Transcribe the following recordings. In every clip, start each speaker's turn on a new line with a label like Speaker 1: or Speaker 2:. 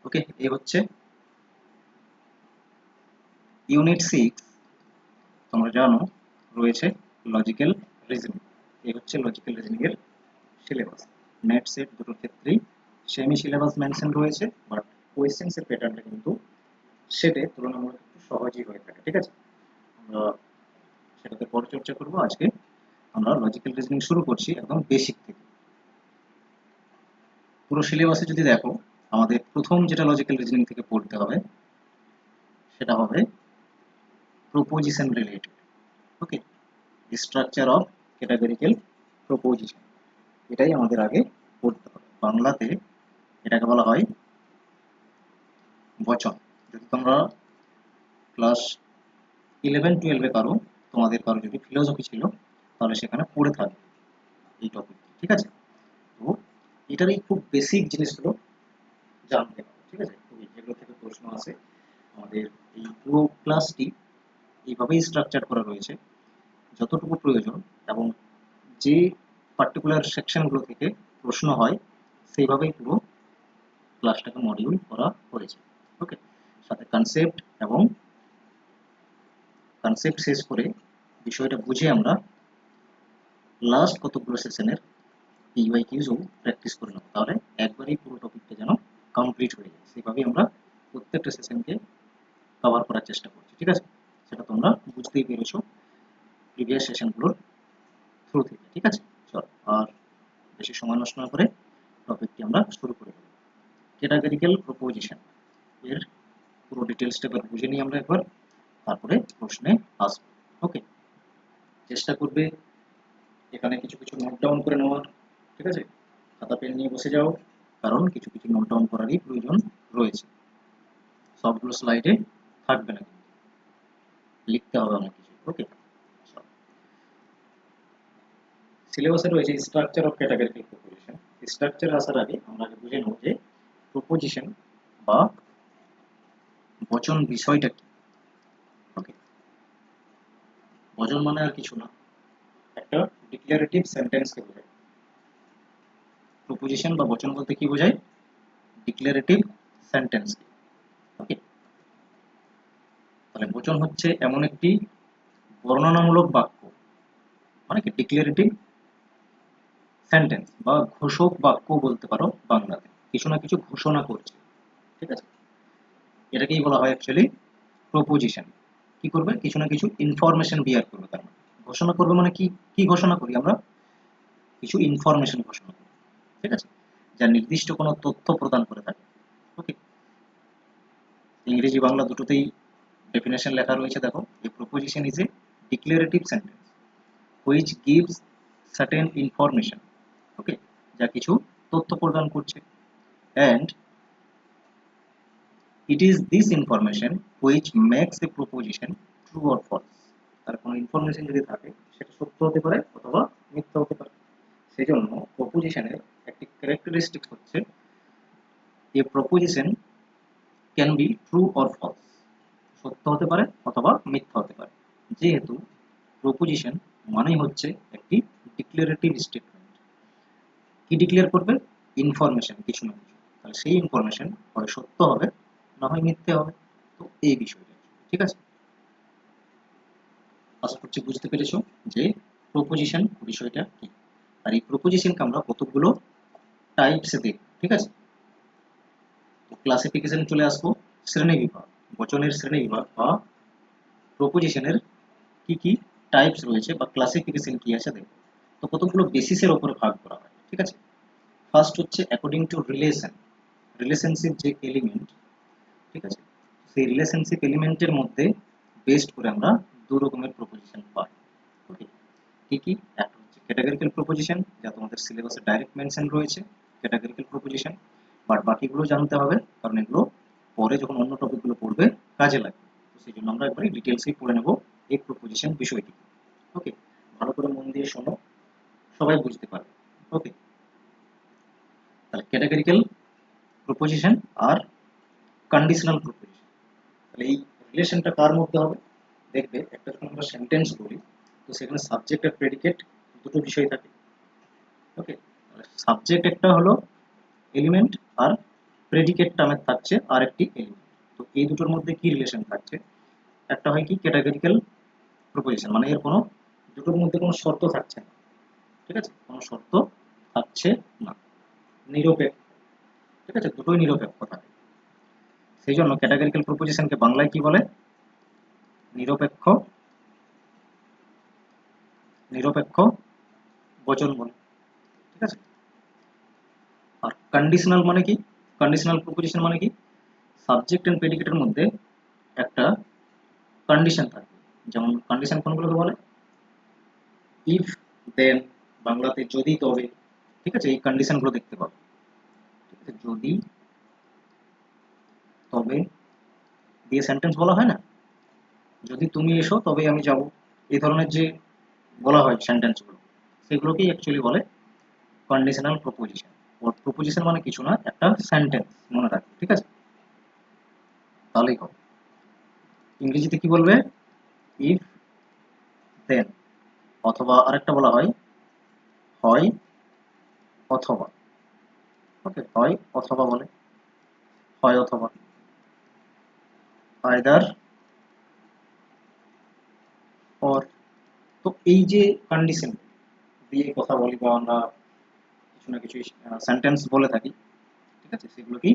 Speaker 1: ওকে, এ হচ্ছে ইউনিট 6। তোমরা জানো রয়েছে লজিক্যাল রিজনিং। এই হচ্ছে লজিক্যাল রিজনিং এর সিলেবাস। নেট সেট দুটোর ক্ষেত্রেই সেমি সিলেবাস মেনশন রয়েছে, বাট কোয়েশ্চেন্স এর প্যাটার্নটা কিন্তু সেটে তুলনামূলক একটু সহজই হয়ে থাকে। ঠিক আছে, আমরা সেটাতে পরে চর্চা করব। আজকে আমরা লজিক্যাল রিজনিং শুরু করছি একদম বেসিক থেকে। পুরো সিলেবাসে যদি দেখো, আমাদের প্রথম যেটা লজিক্যাল রিজনিং থেকে পড়তে হবে সেটা হবে proposition related. Okay, structure of categorical proposition, এটাই আমাদের আগে পড়তে হবে। বাংলাতে এটাকে বলা হয় বচন। যদি তোমরা ক্লাস 11-12 পারো, তোমাদের কারো যদি ফিলোসফি ছিল তাহলে সেখানে পড়ে থাকবে এই টপিক। ঠিক আছে, তো এটার এই খুব বেসিক জিনিসগুলো জানতে হবে। ঠিক আছে, খুবই যেগুলো থেকে প্রশ্ন আসে। আমাদের এই পুরো ক্লাসটি এইভাবেই স্ট্রাকচার করা রয়েছে, যতটুকু প্রয়োজন এবং যে পার্টিকুলার সেকশনগুলো থেকে প্রশ্ন হয় সেইভাবেই পুরো ক্লাসটাকে মডিউল করা হয়েছে। ওকে, সাথে কনসেপ্ট এবং কনসেপ্ট শেষ করে বিষয়টা বুঝে আমরা লাস্ট কতগুলো সেশনের পিওয়াই কিউজও প্র্যাকটিস করে নেব, তাহলে একবারেই পুরো টপিকটা যেন কমপ্লিট হয়ে যায়। সেভাবেই আমরা প্রত্যেকটা সেশনকে কভার করার চেষ্টা করছি। ঠিক আছে, সেটা তোমরা বুঝতেই পেরেছো প্রিভিয়াস সেশনগুলোর থ্রু থেকে। ঠিক আছে, চল আর বেশি সময় নষ্ট না করে টপিকটি আমরা শুরু করে দেব। ক্যাটাগরিক্যাল প্রপোজিশন এর পুরো ডিটেলসটা এবার বুঝে নিই আমরা একবার, তারপরে প্রশ্নে আসবো। ওকে, চেষ্টা করবে এখানে কিছু কিছু নোট ডাউন করে নেওয়ার। ঠিক আছে, খাতা পেন নিয়ে বসে যাও, কারণ কিছু কিছু নোট ডাউন করারই প্রয়োজন রয়েছে। সবগুলো স্লাইডে থাকবে না, কিন্তু লিখতে হবে অনেক কিছু। ওকে, সিলেবাসে রয়েছে structure of categorical proposition. Structure আসার আগে আমরা আগে বুঝে নেব যে প্রপোজিশন বা বচন বিষয়টা কি। ওকে, বচন মানে আর কিছু না, একটা ডিক্লারেটিভ সেন্টেন্সকে বোঝায়। প্রপোজিশন বা বচন বলতে কি বোঝায়? ডিক্লারেটিভ সেন্টেন্সকে। ওকে, তাহলে বচন হচ্ছে এমন একটি বর্ণনামূলক বাক্য, মানে কি ডিক্লারেটিভ সেন্টেন্স বা ঘোষক বাক্য বলতে পারো বাংলাতে, কিছু না কিছু ঘোষণা করছে। ঠিক আছে, এটাকেই বলা হয় অ্যাকচুয়ালি প্রপোজিশন। কি করবে? কিছু না কিছু ইনফরমেশন বিয়ার করবে। তার মানে ঘোষণা করবে মানে কি? কি ঘোষণা করি আমরা? কিছু ইনফরমেশন ঘোষণা করি। ঠিক আছে, যা নির্দিষ্ট কোনো তথ্য প্রদান করে থাকে। ওকে, ইংরেজি বাংলা দুটোতেই ডেফিনেশন লেখা রয়েছে, দেখো। A proposition is a declarative sentence which gives certain information. Okay, যা কিছু তথ্য প্রদান করছে। And it is this information which makes a proposition true or false। তার কোনো ইনফরমেশন যদি থাকে সেটা সত্য হতে পারে অথবা মিথ্যা হতে পারে। সেই জন্য প্রপোজিশনের একটি ক্যারেক্টারিস্টিক হচ্ছে a proposition can be true or false, সত্য হতে পারে অথবা মিথ্যা হতে পারে। যেহেতু প্রপোজিশন মানেই হচ্ছে একটি ডিক্লারেটিভ স্টেটমেন্ট। কি ডিক্লেয়ার করবে? ইনফরমেশন, কিছু না কিছু। তাহলে সেই ইনফরমেশন হয় সত্য হবে, না হয় মিথ্যে হবে। তো এই বিষয়টা, ঠিক আছে, আশা করছি বুঝতে পেরেছো যে প্রপোজিশন বিষয়টা কি। আর এই প্রপোজিশনকে আমরা কতগুলো টাইপসে দেখব। ঠিক আছে, তো ক্লাসিফিকেশন চলে আসবো। শ্রেণী বিভাগ, বচনের শ্রেণী বিভাগ বা প্রপোজিশনের কি কি টাইপস রয়েছে বা ক্লাসিফিকেশন কি আছে দেখব। তো কতগুলো বেসিসের উপরে ভাগ করা হয়। ঠিক আছে, ফার্স্ট হচ্ছে অ্যাকর্ডিং টু রিলেশন, রিলেশনশিপ যে এলিমেন্ট। ঠিক আছে, সেই রিলেশনশিপ এলিমেন্টের মধ্যে বেস্ট করে আমরা দু রকমের প্রপোজিশন পাই। ওকে, কি কি? একটা হচ্ছে ক্যাটাগরিক্যাল প্রপোজিশন, যা তোমাদের সিলেবাসে ডাইরেক্ট মেনশন রয়েছে, ক্যাটাগরিক্যাল প্রপোজিশন। বাট বাকিগুলো জানতে হবে, কারণ এগুলো পরে যখন অন্য টপিকগুলো পড়বে কাজে লাগবে। তো সেই জন্য আমরা একবারে ডিটেলসেই পড়ে নেব এই প্রপোজিশন বিষয়টি। ওকে, ভালো করে মন দিয়ে শোনো, সবাই বুঝতে পারবে। ওকে, তাহলে ক্যাটাগরিক্যাল প্রপোজিশন আর কন্ডিশনাল প্রপোজিশন। তাহলে এই রিলেশনটা কার মধ্যে হবে? দেখবে একটা যখন আমরা সেন্টেন্স বলি, তো সেখানে সাবজেক্ট আর প্রেডিকেট দুটো বিষয় থাকে। ওকে, সাবজেক্ট একটা হলো এলিমেন্ট আর প্রেডিকেট টার্মের থাকছে আর একটি এলিমেন্ট। তো এই দুটোর মধ্যে কি রিলেশন থাকছে? একটা হয় কি ক্যাটাগরিক্যাল প্রপোজিশন, মানে এর কোনো দুটোর মধ্যে কোনো শর্ত থাকছে না, ঠিক আছে, কোনো শর্ত থাকছে না, নিরপেক্ষ, ঠিক আছে, দুটোই নিরপেক্ষ থাকে। সেই জন্য ক্যাটাগরিক্যাল প্রপোজিশনকে বাংলায় কি বলে? নিরপেক্ষ, নিরপেক্ষ বচন বলে, ঠিক আছে। আর কন্ডিশনাল মানে কি? কন্ডিশনাল প্রপোজিশন মানে কি? সাবজেক্ট এন্ড প্রেডিকেটের মধ্যে একটা কন্ডিশন থাকে। যেমন কন্ডিশন কোনগুলোকে বলে? ইফ, দেন, বাংলাতে যদি, তবে, ঠিক আছে, এই কন্ডিশনগুলো দেখতে পাবো, ঠিক আছে। যদি, তবে দিয়ে সেন্টেন্স বলা হয় না, যদি তুমি এসো তবে আমি যাব, এই ধরনের যে বলা হয় সেন্টেন্সগুলো, সেগুলোকেই অ্যাকচুয়ালি বলে কন্ডিশনাল প্রপোজিশন। ওর প্রপোজিশন মানে কিছু না, একটা সেন্টেন্স, মনে রাখবে, ঠিক আছে, তাহলেই হবে। ইংরেজিতে কি বলবে? ইফ, দেন, অথবা আরেকটা বলা হয় হয় অথবা, ওকে, হয় অথবা বলে, হয় অথবা, আইদার অর। তো এই যে কন্ডিশন দিয়ে কথা বলি বা আমরা কিছু না কিছু সেন্টেন্স বলে থাকি, ঠিক আছে, সেগুলোকেই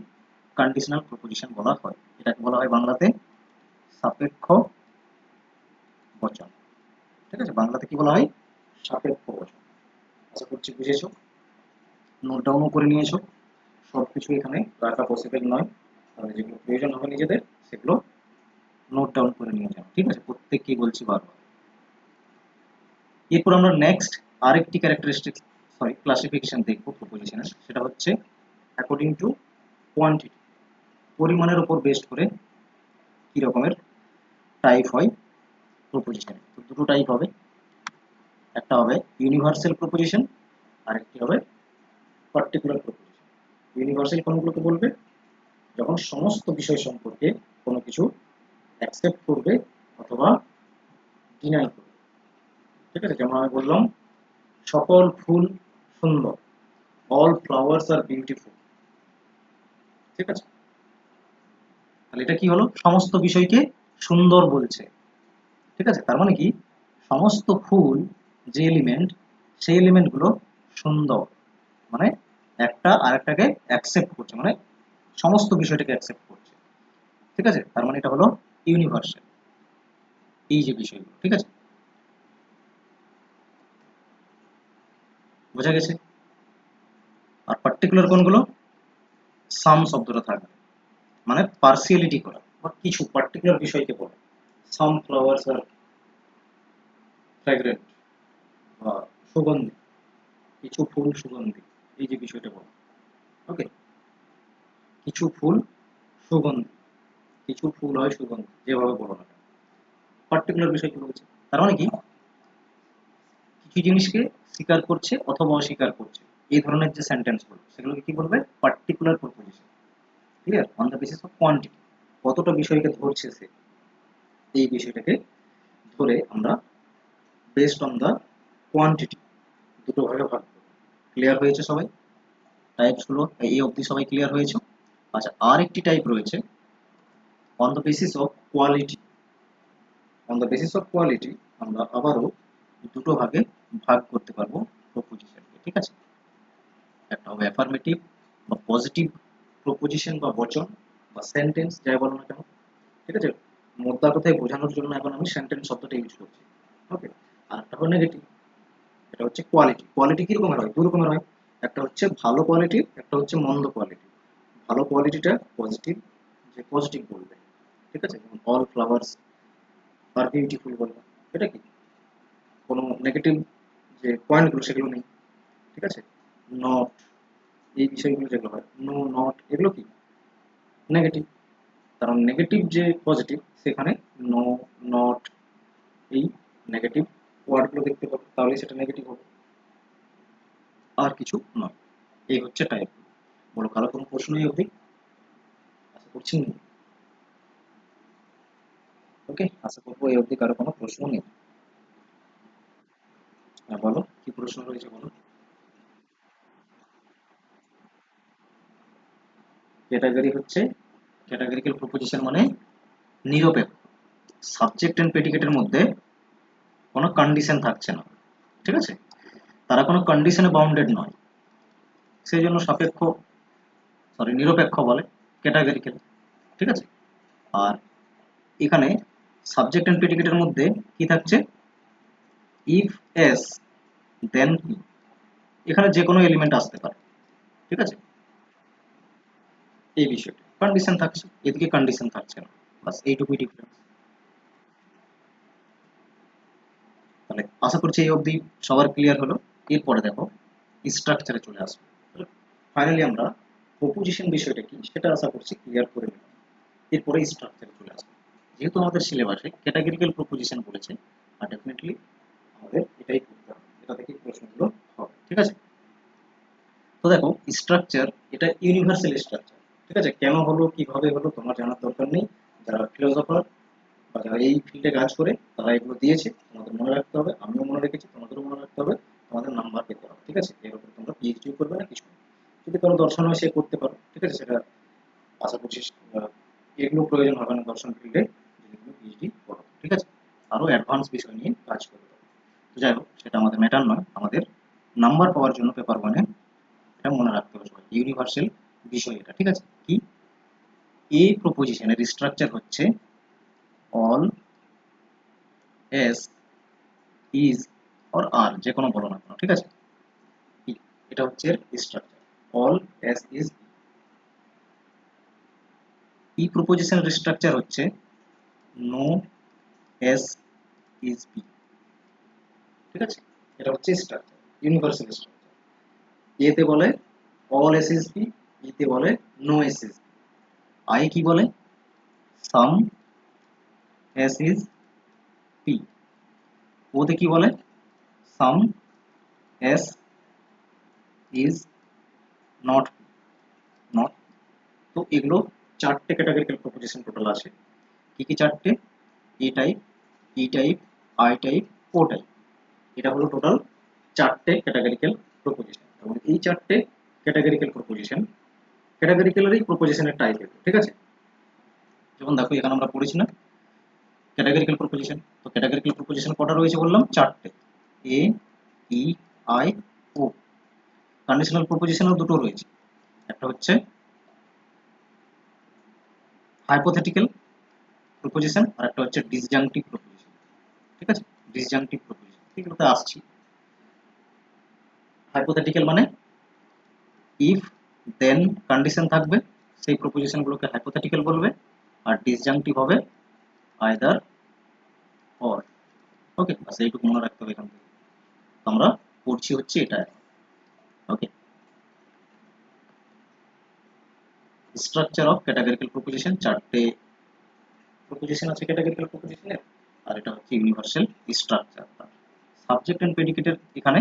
Speaker 1: কন্ডিশনাল প্রপোজিশন বলা হয়। এটাকে বলা হয় বাংলাতে সাপেক্ষ বচন, ঠিক আছে, বাংলাতে কি বলা হয়? সাপেক্ষ বচন। আশা করছি বুঝেছো, নোট ডাউনও করে নিয়েছো। সবকিছু এখানে রাখা পসিবল নয়, তাহলে যেগুলো প্রয়োজন হবে নিজেদের সেগুলো নোট ডাউন করে নিয়ে যাও, ঠিক আছে, প্রত্যেককেই বলছি বারবার। এরপর আমরা নেক্সট আরেকটি ক্যারেক্টারিস্টিক, সরি, ক্লাসিফিকেশন দেখবো প্রপোজিশনের, সেটা হচ্ছে অ্যাকর্ডিং টু কোয়ান্টিটি, পরিমাণের উপর বেস্ড করে কি রকমের টাইপ হয় প্রপোজিশনে। তো দুটো টাইপ হবে, একটা হবে ইউনিভার্সাল প্রপোজিশন, আরেকটি হবে পার্টিকুলার প্রপোজিশন। ইউনিভার্সাল কোনগুলোকে বলবে? যখন সমস্ত বিষয় সম্পর্কে কোনো কিছু অ্যাকসেপ্ট করবে অথবা ডিনাই করবে, ঠিক আছে, যেমন আমি বললাম সকল ফুল সুন্দর, অল ফ্লাওয়ার্স আর বিউটিফুল, ঠিক আছে, তাহলে এটা কি হলো? সমস্ত বিষয়কে সুন্দর বলছে, ঠিক আছে, তার মানে কি সমস্ত ফুল যে এলিমেন্ট, সেই এলিমেন্টগুলো সুন্দর, মানে একটা আরেকটাকে অ্যাকসেপ্ট করছে, মানে সমস্ত বিষয়টাকে অ্যাকসেপ্ট করছে, ঠিক আছে, তার মানে এটা হলো ইউনিভার্সাল, এই যে বিষয়গুলো, ঠিক আছে, বোঝা গেছে। আর পার্টিকুলার কোনগুলো? সাম শব্দটা থাকবে, মানে পার্সিয়ালিটি করা বা কিছু পার্টিকুলার বিষয়কে বলে। সাম ফ্লাওয়ার্স আর ফ্র্যাগ্রেন্ট বা সুগন্ধি, কিছু ফুল সুগন্ধি, এই যে বিষয়টা বলে, ওকে, কিছু ফুল সুগন্ধি, কিছু ফুল হয় সুগন্ধি, যেভাবে বলো না কেন, পার্টিকুলার বিষয় কি বলছে? তার মানে কি কিছু জিনিসকে স্বীকার করছে অথবা অস্বীকার করছে, এই ধরনের যে সেন্টেন্স গুলো সেগুলোকে কি বলবে? Particular proposition. Clear? On the basis of quantity, কতটা বিষয়কে ধরছে সে, এই বিষয়টাকে ধরে আমরা বেসড অন দ্য কোয়ান্টিটি দুটো ভাগে ভাগ করব। ক্লিয়ার হয়েছে সবাই? টাইপস গুলো এই অবধি সবাই ক্লিয়ার হয়েছে? আচ্ছা, আর একটি টাইপ রয়েছে on the basis of quality. On the basis of quality আমরা আবারও দুটো ভাগে ভাগ করতে পারবো প্রপোজিশনকে, ঠিক আছে। একটা হবে অ্যাফার্মেটিভ বা পজিটিভ প্রপোজিশন বা বচন বা সেন্টেন্স, যাই বলো না কেন, ঠিক আছে, মোদ্দা কথায় বোঝানোর জন্য এখন আমি সেন্টেন্স শব্দটা ইউজ করছি, ওকে। আর একটা হলো নেগেটিভ, এটা হচ্ছে কোয়ালিটি। কোয়ালিটি কি রকমের হয়? দু রকমের হয়, একটা হচ্ছে ভালো কোয়ালিটি, একটা হচ্ছে মন্দ কোয়ালিটি। ভালো কোয়ালিটিটা পজিটিভ, যে পজিটিভ বলবে, ঠিক আছে, যেমন অল ফ্লাওয়ার্স আর বিউটিফুল বলবে, এটা কি কোনো নেগেটিভ যে পয়েন্টগুলো সেগুলো নেই, ঠিক আছে। নট, এই বিষয়গুলো যেগুলো হয়, নো, নট, এগুলো কি নেগেটিভ, কারণ নেগেটিভ যে পজিটিভ সেখানে নো, নট, এই নেগেটিভ ওয়ার্ডগুলো দেখতে পাবো, তাহলে সেটা নেগেটিভ হবে, আর কিছু নয়। এই হচ্ছে টাইপ। বলো, কারো কোনো প্রশ্ন এই অবধি? আশা করছি নেই। ওকে, আশা করবো এই অবধি কারো কোনো প্রশ্ন নেই। হ্যাঁ, বলো কি প্রশ্ন রয়েছে বলো। ক্যাটাগরি হচ্ছে ক্যাটাগরিক্যাল প্রপোজিশন মানে নিরপেক্ষ, সাবজেক্ট এন্ড প্রেডিকেটের মধ্যে কোনো কন্ডিশন থাকছে না, ঠিক আছে, তারা কোনো কন্ডিশনে বাউন্ডেড নয়, সেই জন্য নিরপেক্ষ বলে ক্যাটাগরিক্যাল, ঠিক আছে। আর এখানে সাবজেক্ট এন্ড প্রেডিকেটের মধ্যে কি থাকছে, ইফ এস দেন পি, এখানে যে কোনো এলিমেন্ট আসতে পারে, ঠিক আছে, এই বিষয়টা কন্ডিশন থাকছে, এদিকে কন্ডিশন থাকছে না, বাস এইটুকুই ডিফারেন্স। তাহলে আশা করছি এই অবধি সবার ক্লিয়ার হলো। এরপরে দেখো স্ট্রাকচারে চলে আসবো। ফাইনালি আমরা প্রপোজিশন বিষয়টা কি সেটা আশা করছি ক্লিয়ার করে নিলাম। এরপরে স্ট্রাকচারে চলে আসবো। যেহেতু আমাদের সিলেবাসে ক্যাটাগরিক্যাল প্রপোজিশন বলেছে, আর ডেফিনেটলি আমাদের এটাই করতে হবে, এটা থেকে প্রশ্নগুলো হবে, ঠিক আছে। তো দেখো স্ট্রাকচার এটা ইউনিভার্সাল স্ট্রাকচার, ঠিক আছে, কেন হলো কিভাবে হলো তোমার জানার দরকার নেই, যারা ফিলোসফার বা যারা এই ফিল্ডে কাজ করে তারা এগুলো দিয়েছে, তোমাদের মনে রাখতে হবে, আমিও মনে রেখেছি, তোমাদেরও মনে রাখতে হবে, তোমাদের নাম্বার পেতে হবে, ঠিক আছে। এর উপর তোমরা পিএইচডিও করবে না কিছু না। যদি কারো দর্শন হয় সে করতে পারো, ঠিক আছে, সেটা আশা করছি এগুলো প্রয়োজন হবে না দর্শন ফিল্ডে, যদি তুমি পিএইচডি করো, ঠিক আছে, আরো অ্যাডভান্স বিষয় নিয়ে কাজ করতে পারো। তো যাই হোক সেটা আমাদের ম্যাটার নয়, আমাদের নাম্বার পাওয়ার জন্য পেপার ওয়ানে এটা মনে রাখতে হবে সবাই, ইউনিভার্সাল বিষয় এটা, ঠিক আছে। কি এই প্রপোজিশনের স্ট্রাকচার হচ্ছে অল, এস, ইজ অর আর, যে কোনো বলো না কেন, ঠিক আছে, এটা হচ্ছে এর স্ট্রাকচার, অল, এস, ইজ। এই প্রপোজিশনের স্ট্রাকচার হচ্ছে নো, এস, ইজ, বি, ঠিক আছে, এটা হচ্ছে স্ট্রাকচার, ইউনিভার্সাল স্ট্রাকচার। এতে বলে অল এস ইজ বি, ইতে বলে no S is B, I কি বলে সাম এস ইজ পি, ওতে কি বলে some S is not not. তো এগুলো চারটে ক্যাটাগরিক্যাল প্রপোজিশন টোটাল আছে। কি কি চারটে, A type, E type, I type, O type, এটা হলো টোটাল চারটে ক্যাটাগরিক্যাল প্রপোজিশন। এবং এই চারটে ক্যাটাগরিক্যাল প্রপোজিশন ক্যাটাগরিক্যালেরই প্রপোজিশনের টাইপ, ঠিক আছে। যেমন দেখো এখানে আমরা পড়েছি না ক্যাটাগরিক্যাল প্রপোজিশন, তো ক্যাটাগরিক্যাল প্রপোজিশন কটা রয়েছে বললাম, চারটে, এ, ই, আই, ও। কন্ডিশনাল প্রপোজিশনও দুটো রয়েছে, একটা হচ্ছে হাইপোথেটিক্যাল প্রপোজিশন আর একটা হচ্ছে ডিসজাংটিভ প্রপোজিশন, ঠিক আছে, ডিসজাংটিভ প্রপোজিশন এগুলোতে আসছি। হাইপোথেটিক্যাল মানে ইফ দেন কন্ডিশন থাকবে, সেই প্রপোজিশনগুলোকে হাইপোথেটিক্যাল বলবে, আর ডিসজাংটিভ হবে আইদার অর, ওকে, বাস এইটুকু মনে রাখতে হবে এখান থেকে। আমরা পড়ছি হচ্ছে এটা, ওকে। স্ট্রাকচার অফ ক্যাটাগরিক্যাল প্রপোজিশন, চারটে প্রপোজিশন আছে ক্যাটাগরিক্যাল প্রপোজিশনের, আর এটা হচ্ছে ইউনিভার্সাল স্ট্রাকচার। সাবজেক্ট এন্ড প্রেডিকেটের এখানে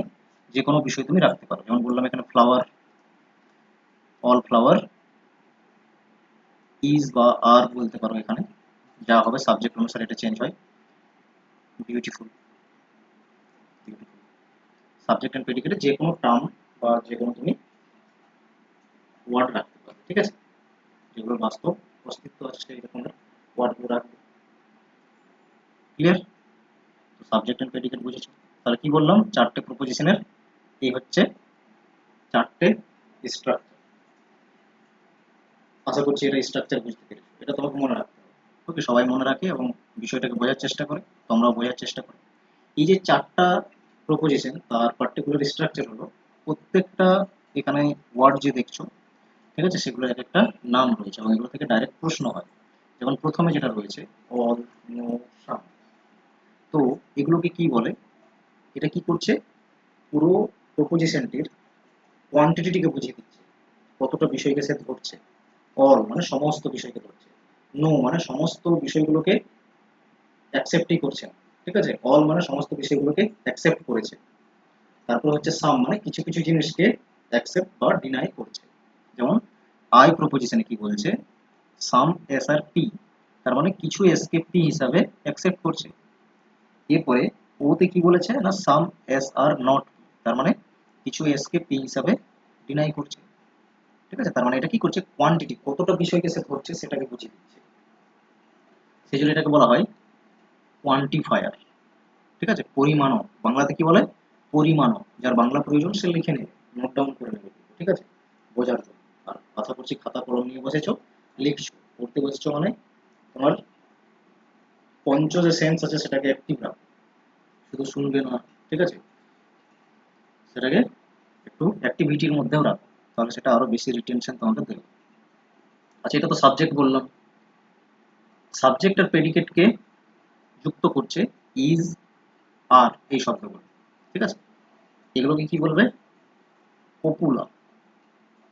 Speaker 1: যে কোনো বিষয় তুমি রাখতে পারো, যেমন বললাম এখানে ফ্লাওয়ার, অল ফ্লাওয়ার, ইজ বা আর বলতে পারো, এখানে যা হবে সাবজেক্ট অনুসারে এটা চেঞ্জ হয়, বিউটিফুল, বিউটিফুল। সাবজেক্ট এন্ড প্রেডিকেটে যে কোনো টার্ম বা যে কোনো তুমি ওয়ার্ড রাখতে পারো, ঠিক আছে, যেগুলো বাস্তব অস্তিত্ব আছে সেই রকমের ওয়ার্ডগুলো রাখবে, ক্লিয়ার। তো সাবজেক্ট এন্ড প্রেডিকেট বুঝেছো। তাহলে কি বললাম, চারটে প্রপোজিশনের এই হচ্ছে চারটে স্ট্রাকচার। আশা করছি এটা স্ট্রাকচার বুঝতে পেরেছো, এটা তোমাকে মনে রাখতে হবে, ওকে, সবাই মনে রাখে এবং বিষয়টাকে বোঝার চেষ্টা করে, তোমরাও বোঝার চেষ্টা করো। এই যে চারটা প্রপোজিশন তার পার্টিকুলার স্ট্রাকচার হলো, প্রত্যেকটা এখানে ওয়ার্ড যে দেখছো, ঠিক আছে, সেগুলো এক একটা নাম রয়েছে এবং এগুলো থেকে ডাইরেক্ট প্রশ্ন হয়। যেমন প্রথমে যেটা রয়েছে অল, নো, সাম, তো এগুলোকে কি বলে, এটা কি করছে, পুরো প্রপোজিশনটির কোয়ান্টিটিকে বুঝিয়ে দিচ্ছে, কতটা বিষয়কে সে ধরছে। অল মানে সমস্ত বিষয়কে ধরছে, নো মানে সমস্ত বিষয়গুলোকে অ্যাকসেপ্টই করছে না, ঠিক আছে, অল মানে সমস্ত বিষয়গুলোকে অ্যাকসেপ্ট করেছে। তারপর হচ্ছে সাম মানে কিছু কিছু জিনিসকে অ্যাকসেপ্ট বা ডিনাই করছে। যেমন আই প্রপোজিশনে কি বলছে, সাম এস আর পি, তার মানে কিছু এস কে পি হিসাবে অ্যাকসেপ্ট করছে। এরপরে ওতে কি বলেছে না, সাম এস আর নট, তার মানে কিছু এস কে পি হিসাবে ডিনাই করছে। ঠিক আছে, তার মানে এটা কি করছে, কোয়ান্টিটি, কতটা বিষয়কে সে ধরছে সেটাকে বুঝিয়ে দিচ্ছে, সেই জন্য এটাকে বলা হয় কোয়ান্টিফায়ার। ঠিক আছে, পরিমাণক, বাংলাতে কি বলে, পরিমাণক। যার বাংলা প্রয়োজন সে লিখে নেবে, নোট ডাউন করে নেবে, ঠিক আছে, বোঝার জন্য। আর আশা করছি খাতা কলম নিয়ে বসেছো, লিখছো, পড়তে বসেছো, মানে তোমার পঞ্চ যে সেন্স আছে সেটাকে অ্যাক্টিভ রাখো, শুধু শুনবে না, ঠিক আছে, সেটাকে একটু অ্যাক্টিভিটির মধ্যেও রাখো, তাহলে সেটা আরো বেশি রিটেনশন তোমাকে দেবে। আচ্ছা, এটা তো সাবজেক্ট বললাম। সাবজেক্ট আর প্রেডিকেটকে যুক্ত করছে ইজ, আর, এই শব্দগুলো, ঠিক আছে, এগুলোকে কি বলবে, পপুলা,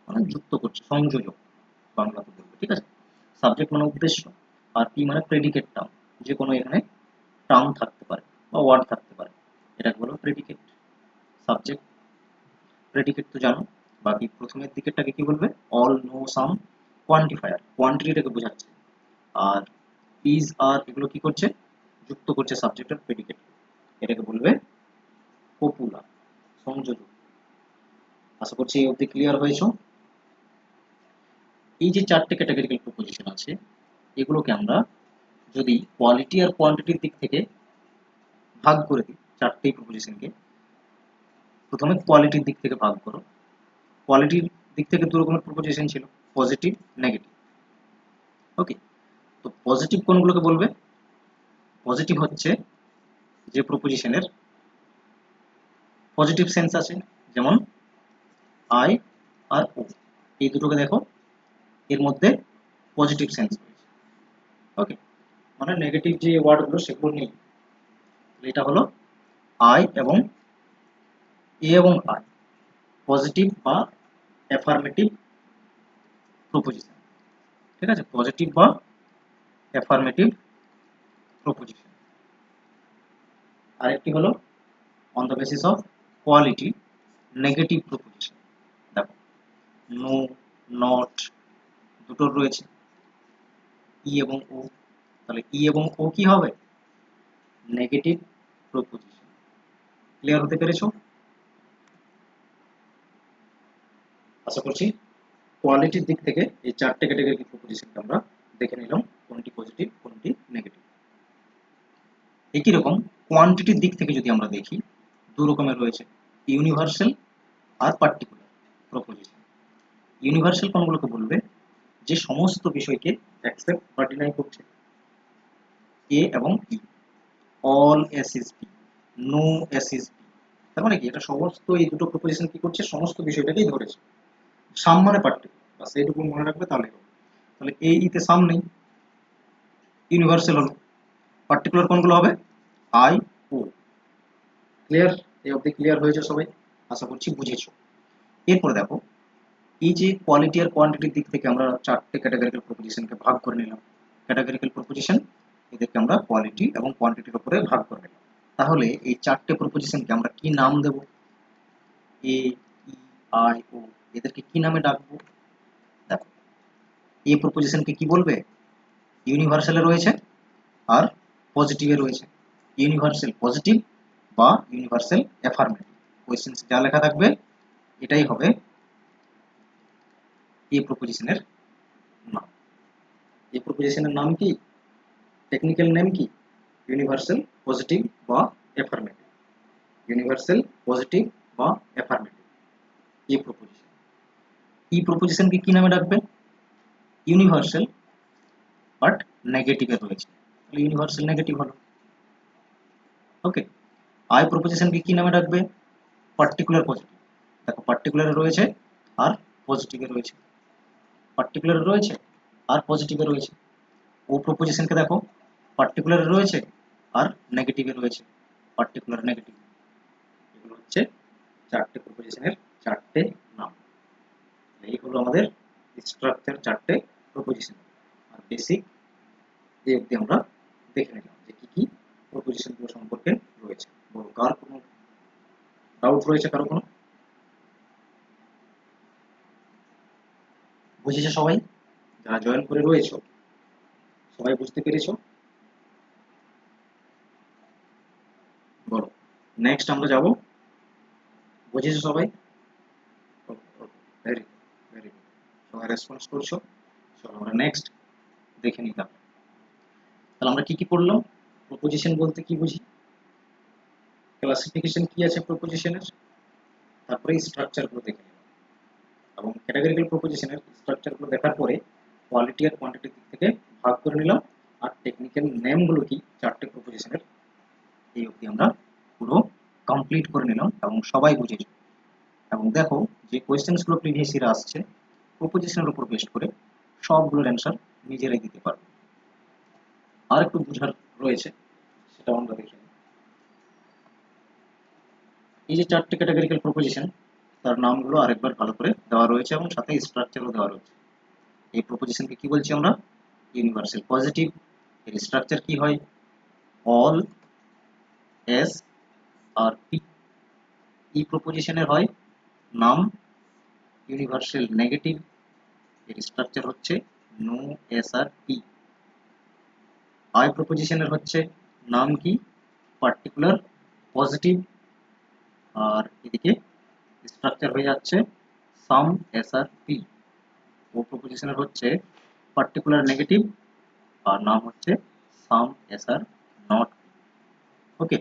Speaker 1: মানে যুক্ত করছে, সংযোজক বাংলাতে বলবে, ঠিক আছে। সাবজেক্ট মানে উদ্দেশ্য, আর পি মানে প্রেডিকেট টার্ম, যে কোনো এখানে টার্ম থাকতে পারে বা ওয়ার্ড থাকতে পারে, এটাকে বলো প্রেডিকেট। সাবজেক্ট, প্রেডিকেট তো জানো, বাকি প্রথমের দিকেরটাকে কি বলবে, অল, নো, সাম, কোয়ান্টিফায়ার, কোয়ান্টিটিটাকে বোঝাচ্ছে। আর ইজ, আর, এগুলো কি করছে, যুক্ত করছে সাবজেক্ট আর প্রেডিকেট, এটাকে বলবে পপুলা, সংযোজক। আশা করছি এই অবধি ক্লিয়ার হয়েছে। এই যে চারটে ক্যাটাগরিক্যাল প্রপোজিশন আছে, এগুলোকে আমরা যদি কোয়ালিটি আর কোয়ান্টিটির দিক থেকে ভাগ করে দিই, চারটেই প্রপোজিশনকে, প্রথমে কোয়ালিটির দিক থেকে ভাগ করো। কোয়ালিটির দিক থেকে দু রকমের প্রপোজিশন ছিল, পজিটিভ, নেগেটিভ। ওকে, তো পজিটিভ কোনগুলোকে বলবে, পজিটিভ হচ্ছে যে প্রপোজিশনের পজিটিভ সেন্স আছে, যেমন আই আর ও, এই দুটোকে দেখো, এর মধ্যে পজিটিভ সেন্স রয়েছে। ওকে, মানে নেগেটিভ যে ওয়ার্ডগুলো সেগুলো নেই। এটা হলো আই এবং এ এবং আই, পজিটিভ বা অ্যাফার্মেটিভ প্রপোজিশন, ঠিক আছে, পজিটিভ বা অ্যাফার্মেটিভ প্রপোজিশন। আরেকটি হলো on the basis of quality, negative proposition. দেখো, নো, নট, দুটোর রয়েছে ই এবং ও, তাহলে ই এবং ও কি হবে, নেগেটিভ প্রপোজিশন। ক্লিয়ার হতে পেরেছো? আশা করছি কোয়ালিটির দিক থেকে এই চারটে ক্যাটাগরি প্রপোজিশনকে আমরা দেখে নিলাম, কোনটি পজিটিভ কোনটি নেগেটিভ। একই রকম কোয়ান্টিটির দিক থেকে যদি আমরা দেখি, দু রকমের রয়েছে, ইউনিভার্সাল আর পার্টিকুলার প্রপোজিশন। ইউনিভার্সাল কোনগুলোকে বলবে, যে সমস্ত বিষয়কে অ্যাকসেপ্ট বা ডিনাই করছে, এ এবং B, all S is B, no S is B. তার মানে কি, এটা সমস্ত, এই দুটো প্রপোজিশন কি করছে, সমস্ত বিষয়টাকেই ধরেছে। সাম মানে পার্টিকুলার, বাস এইটুকু মনে রাখবে তাহলে হবে। তাহলে এই ইতে সাম নেই, ইউনিভার্সাল হলো। পার্টিকুলার কোনগুলো হবে, আই, ও। ক্লিয়ার? এই অবধি ক্লিয়ার হয়েছে সবাই? আশা করছি বুঝেছো। এরপরে দেখো, এই যে কোয়ালিটি আর কোয়ান্টিটির দিক থেকে আমরা চারটে ক্যাটাগরিক্যাল প্রপোজিশনকে ভাগ করে নিলাম, ক্যাটাগরিক্যাল প্রপোজিশন, এদেরকে আমরা কোয়ালিটি এবং কোয়ান্টিটির উপরে ভাগ করে নিলাম। তাহলে এই চারটে প্রপোজিশনকে আমরা কি নাম দেব, এ, ই, আই, ও, এদেরকে কি নামে ডাকবো? দেখো, এ প্রপোজিশনকে কি বলবে, ইউনিভার্সালে রয়েছে আর পজিটিভে রয়েছে। ইউনিভার্সাল পজিটিভ বা ইউনিভার্সাল অ্যাফার্মেটিভ, ওই সেন্সে যা লেখা থাকবে এটাই হবে এই প্রপোজিশনের নাম। এই প্রপোজিশনের নাম কি, টেকনিক্যাল নেম কি, ইউনিভার্সাল পজিটিভ বা অ্যাফার্মেটিভ, ইউনিভার্সাল পজিটিভ বা অ্যাফার্মেটিভ, এই প্রপোজিশন। এই প্রপোজিশনকে কি নামে ডাকবে, ইউনিভার্সাল বাট নেগেটিভে রয়েছে, তাহলে ইউনিভার্সাল নেগেটিভ হলো। ওকে, আই প্রপোজিশনকে কি নামে ডাকবে, পার্টিকুলার পজিটিভ। দেখো, পার্টিকুলারে রয়েছে আর পজিটিভে রয়েছে, পার্টিকুলারে রয়েছে আর পজিটিভে রয়েছে। ও প্রপোজিশনকে দেখো, পার্টিকুলারে রয়েছে আর নেগেটিভে রয়েছে, পার্টিকুলার নেগেটিভ। এগুলো হচ্ছে চারটে প্রপোজিশনের চারটে নাম। এই হলো আমাদের স্ট্রাকচার, চারটে প্রপোজিশন। আর বেসিক এই অবধি আমরা দেখে নিলাম যে কি কি প্রপোজিশনগুলো সম্পর্কে রয়েছে। বলো, কার কোনো ডাউট রয়েছে, কারো কোনো? বুঝেছো সবাই? যারা জয়েন করে রয়েছে সবাই বুঝতে পেরেছো? বলো, নেক্সট আমরা যাব। বুঝেছো সবাই? Very very good. সবাই রেসপন্স করছো। চলো আমরা নেক্সট দেখে নিলাম। তাহলে আমরা কি কি পড়লাম? প্রপোজিশন বলতে কি বুঝি, ক্লাসিফিকেশন কি আছে প্রপোজিশনের, তারপরে স্ট্রাকচারগুলো দেখে নিলাম, এবং ক্যাটাগরিক্যাল প্রপোজিশনের স্ট্রাকচারগুলো দেখার পরে কোয়ালিটি আর কোয়ান্টিটির দিক থেকে ভাগ করে নিলাম। আর টেকনিক্যাল নেমগুলো কি চারটে প্রপোজিশনের, এই অবধি আমরা পুরো কমপ্লিট করে নিলাম এবং সবাই বুঝেছি। এবং দেখো যে কোয়েশ্চেন্সগুলো প্রিভিয়াস ইয়ার আসছে প্রপোজিশনের উপর বেস্ট করে সবগুলোর অ্যান্সার নিজেরাই দিতে পারবে। আর একটু বোঝার রয়েছে, সেটা আমরা দেখে নিই। এই যে চারটে ক্যাটাগরিক্যাল প্রপোজিশন, তার নামগুলো আরেকবার ভালো করে দেওয়া রয়েছে এবং সাথে স্ট্রাকচারও দেওয়া রয়েছে। এই প্রপোজিশনকে কি বলছি আমরা? Universal positive. এর স্ট্রাকচার কি হয়? All, S are P. E প্রপোজিশনের হয় নাম, ইউনিভার্সাল নেগেটিভ। এর স্ট্রাকচার হচ্ছে no, S are P. I প্রপোজিশনের হচ্ছে নাম কি? Particular positive. আর এদিকে স্ট্রাকচার হয়ে যাচ্ছে সাম, এস আর পি। ও প্রপোজিশনের হচ্ছে পার্টিকুলার নেগেটিভ আর নাম হচ্ছে সাম, এস আর নট। ওকে,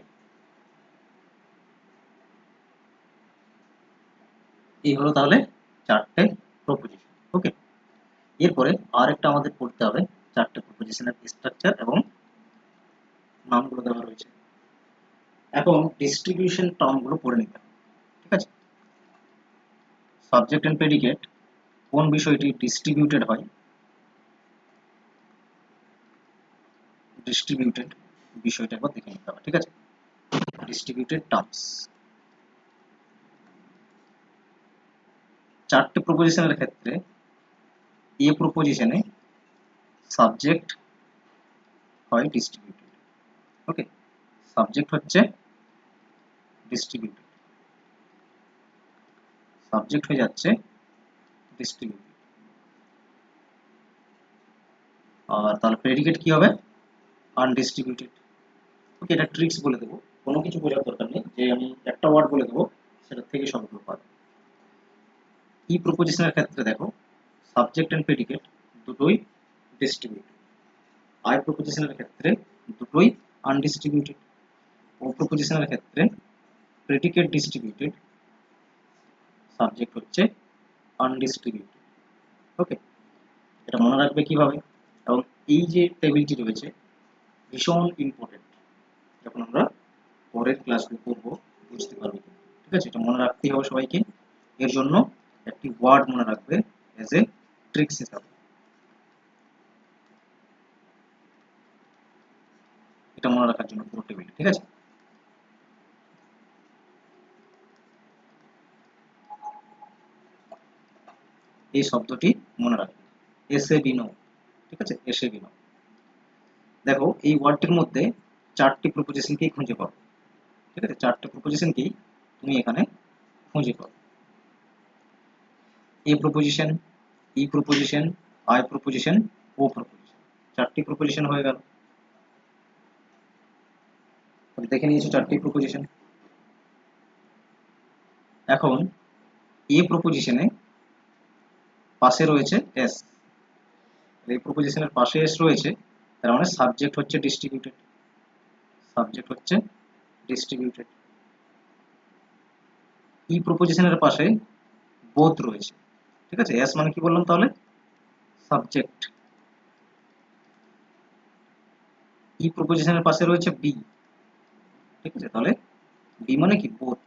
Speaker 1: এই হলো তাহলে চারটে প্রপোজিশন। ওকে, এরপরে আরেকটা আমাদের পড়তে হবে চারটে প্রপোজিশনের স্ট্রাকচার এবং নামগুলো দেওয়া রয়েছে। এখন ডিস্ট্রিবিউশন টার্মগুলো পড়ে নিতে হবে। ঠিক আছে, সাবজেক্ট এন্ড প্রেডিকেট কোন বিষয়টি ডিস্ট্রিবিউটেড হয়, ডিস্ট্রিবিউটেড বিষয়টা একবার দেখে নিতে হবে। ঠিক আছে, ডিস্ট্রিবিউটেড টার্মস। চারটে প্রপোজিশনের ক্ষেত্রে এ প্রপোজিশনে সাবজেক্ট হয় ডিস্ট্রিবিউটেড। ওকে, সাবজেক্ট হচ্ছে ডিস্ট্রিবিউটেড, সাবজেক্ট হয়ে যাচ্ছে ডিস্ট্রিবিউটেড। আর তাহলে প্রেডিকেট কি হবে? আনডিস্ট্রিবিউটেড। ওকে, এটা ট্রিক্স বলে দেবো, কোনো কিছু বোঝার দরকার নেই, যে আমি একটা ওয়ার্ড বলে দেবো সেটা থেকে সবগুলো পাবে। ই প্রপোজিশনের ক্ষেত্রে দেখো সাবজেক্ট এন্ড প্রেডিকেট দুটোই ডিস্ট্রিবিউটেড। আই প্রপোজিশনের ক্ষেত্রে দুটোই আনডিস্ট্রিবিউটেড। ও প্রপোজিশনের ক্ষেত্রে প্রেডিকেট ডিস্ট্রিবিউটেড, সাবজেক্ট হচ্ছে আনডিস্ট্রিবিউটেড। ওকে, এটা মনে রাখবে কিভাবে? এবং এই যে টেবিলটি রয়েছে ভীষণ ইম্পর্টেন্ট, যখন আমরা পরের ক্লাসগুলো করবো বুঝতে পারবে। ঠিক আছে, এটা মনে রাখতেই হবে সবাইকে। এর জন্য একটি ওয়ার্ড মনে রাখবে এজ এ ট্রিক্স হিসাবে, এটা মনে রাখার জন্য পুরো টেবিল। ঠিক আছে, এই শব্দটি মনে রাখবে, এসে বিনো। ঠিক আছে, এসে বিনো। দেখো এই ওয়ার্ডটির মধ্যে চারটি প্রপোজিশনকেই খুঁজে পাবো। ঠিক আছে, চারটি প্রপোজিশনকেই তুমি এখানে খুঁজে পাবো। A proposition, E proposition, I proposition, O proposition, চারটি প্রপোজিশন হয়ে গেল। দেখে নিয়েছো চারটি প্রপোজিশন। এখন এ প্রপোজিশনে পাশে রয়েছে এস, এই প্রপোজিশনের পাশে এস রয়েছে, তার মানে সাবজেক্ট হচ্ছে ডিস্ট্রিবিউটেড, সাবজেক্ট হচ্ছে ডিস্ট্রিবিউটেড। ই প্রপোজিশনের পাশে বোথ রয়েছে। ঠিক আছে, এস মানে কি বললাম তাহলে? সাবজেক্ট। ই প্রপোজিশনের পাশে রয়েছে বি। ঠিক আছে, তাহলে বি মানে কি? বোথ,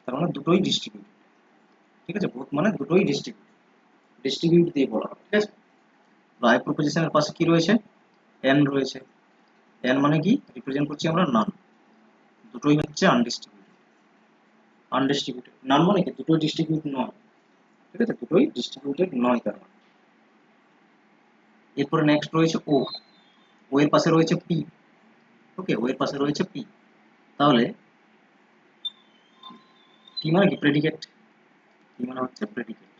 Speaker 1: তার মানে দুটোই ডিস্ট্রিবিউটেড। ঠিক আছে, বোথ মানে দুটোই ডিস্ট্রিবিউট, ডিস্ট্রিবিউট দিয়ে বলা হয়। ঠিক আছে, আই প্রপোজিশনের পাশে কি রয়েছে? এন রয়েছে। এন মানে কি রিপ্রেজেন্ট করছি আমরা? নান। দুটোই হচ্ছে আনডিস্ট্রিবিউটেড। আনডিস্ট্রিবিউটেড নান মানে কি দুটোই ডিস্ট্রিবিউট নয়। ঠিক আছে, দুটোই ডিস্ট্রিবিউটেড নয় তার মানে। এরপরে নেক্সট রয়েছে ও, ও এর পাশে রয়েছে পি। ওকে, ও এর পাশে রয়েছে পি, তাহলে পি মানে কি? প্রেডিকেট। পি মানে হচ্ছে প্রেডিকেট।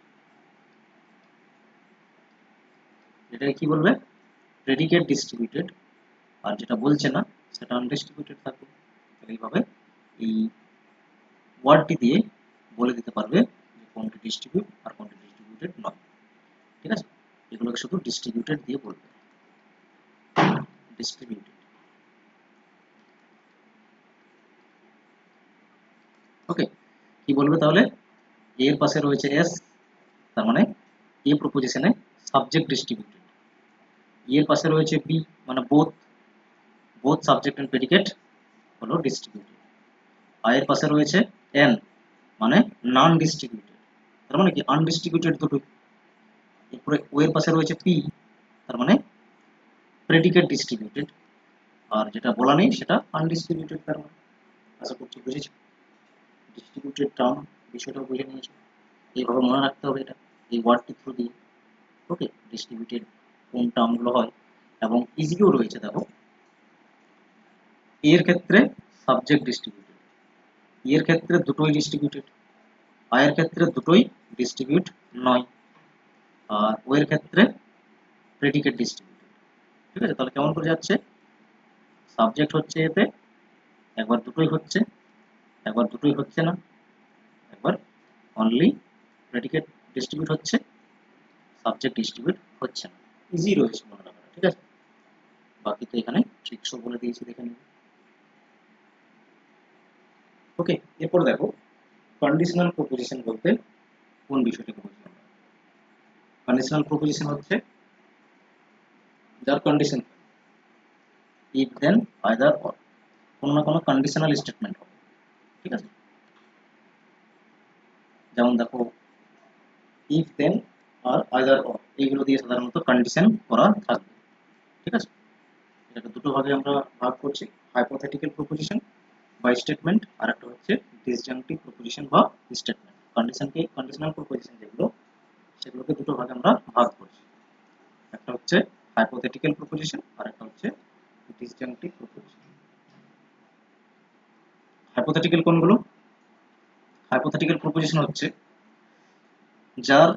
Speaker 1: এটাকে কি বলবে? Predicate distributed. আর যেটা বলছে না সেটা আনডিস্ট্রিবিউটেড থাকবে। এইভাবে এই ওয়ার্ডটি দিয়ে বলে দিতে পারবে যে কোনটি ডিস্ট্রিবিউট আর কোনটি ডিস্ট্রিবিউটেড নয়। এগুলোকে শুধু ডিস্ট্রিবিউটেড দিয়ে বলবে, ডিস্ট্রিবিউটেড। ওকে, কি বলবে তাহলে? এ এর পাশে রয়েছে এস, তার মানে এ প্রপোজিশনে সাবজেক্ট ডিস্ট্রিবিউটেড। ই এর পাশে রয়েছে বি, মানে both, both subject and predicate হলো ডিস্ট্রিবিউটেড। আই এর পাশে রয়েছে এন, মানে নন ডিস্ট্রিবিউটেড, তার মানে কি আনডিস্ট্রিবিউটেড দুটোই। এরপরে ও এর পাশে রয়েছে পি, তার মানে প্রেডিকেট ডিস্ট্রিবিউটেড, আর যেটা বলা নেই সেটা আনডিস্ট্রিবিউটেড। তার মানে আশা করছি বুঝেছো ডিস্ট্রিবিউটেড টার্ম বিষয়টা বুঝে নিয়েছো। এইভাবে মনে রাখতে হবে এটা, এই ওয়ার্ডটি থ্রু দিয়ে। ওকে, ডিস্ট্রিবিউটেড কোন টার্মগুলো হয়, এবং ইজিও রয়েছে। দেখো, এর ক্ষেত্রে সাবজেক্ট ডিস্ট্রিবিউটেড, এর ক্ষেত্রে দুটোই ডিস্ট্রিবিউটেড, আয়ের ক্ষেত্রে দুটোই ডিস্ট্রিবিউট নয়, আর ও এর ক্ষেত্রে প্রেডিকেট ডিস্ট্রিবিউটেড। ঠিক আছে, তাহলে কেমন করে যাচ্ছে? সাবজেক্ট হচ্ছে এতে, একবার দুটোই হচ্ছে, একবার দুটোই হচ্ছে না, একবার অনলি প্রেডিকেট ডিস্ট্রিবিউট হচ্ছে, সাবজেক্ট ডিস্ট্রিবিউট হচ্ছে না। ইজি রয়েছে মনে রাখাটা। ঠিক আছে, বাকি তো এখানে ট্রিক্সও বলে দিয়েছি, দেখে নিন। ওকে, এরপর দেখো কন্ডিশনাল প্রপোজিশন বলতে কোন বিষয়টাকে বুঝি আমরা। কন্ডিশনাল প্রপোজিশন হচ্ছে যার condition if then either or, কোনো না কোনো কন্ডিশনাল স্টেটমেন্ট হবে। ঠিক আছে, যেমন দেখো ইফ দেন আর আইদার অর, এইগুলো দিয়ে সাধারণত কন্ডিশন করা থাকবে। ঠিক আছে, এটাকে দুটো ভাগে আমরা ভাগ করছি, হাইপোথেটিক্যাল প্রপোজিশন বা স্টেটমেন্ট, আর একটা হচ্ছে ডিসজাংটিভ প্রপোজিশন বা স্টেটমেন্ট। কন্ডিশনকে, কন্ডিশনাল প্রপোজিশন যেগুলো, সেগুলোকে দুটো ভাগে আমরা ভাগ করছি, একটা হচ্ছে হাইপোথেটিক্যাল প্রপোজিশন আর একটা হচ্ছে ডিসজাংটিভ প্রপোজিশন। হাইপোথেটিক্যাল কোনগুলো? হাইপোথেটিক্যাল প্রপোজিশন হচ্ছে যার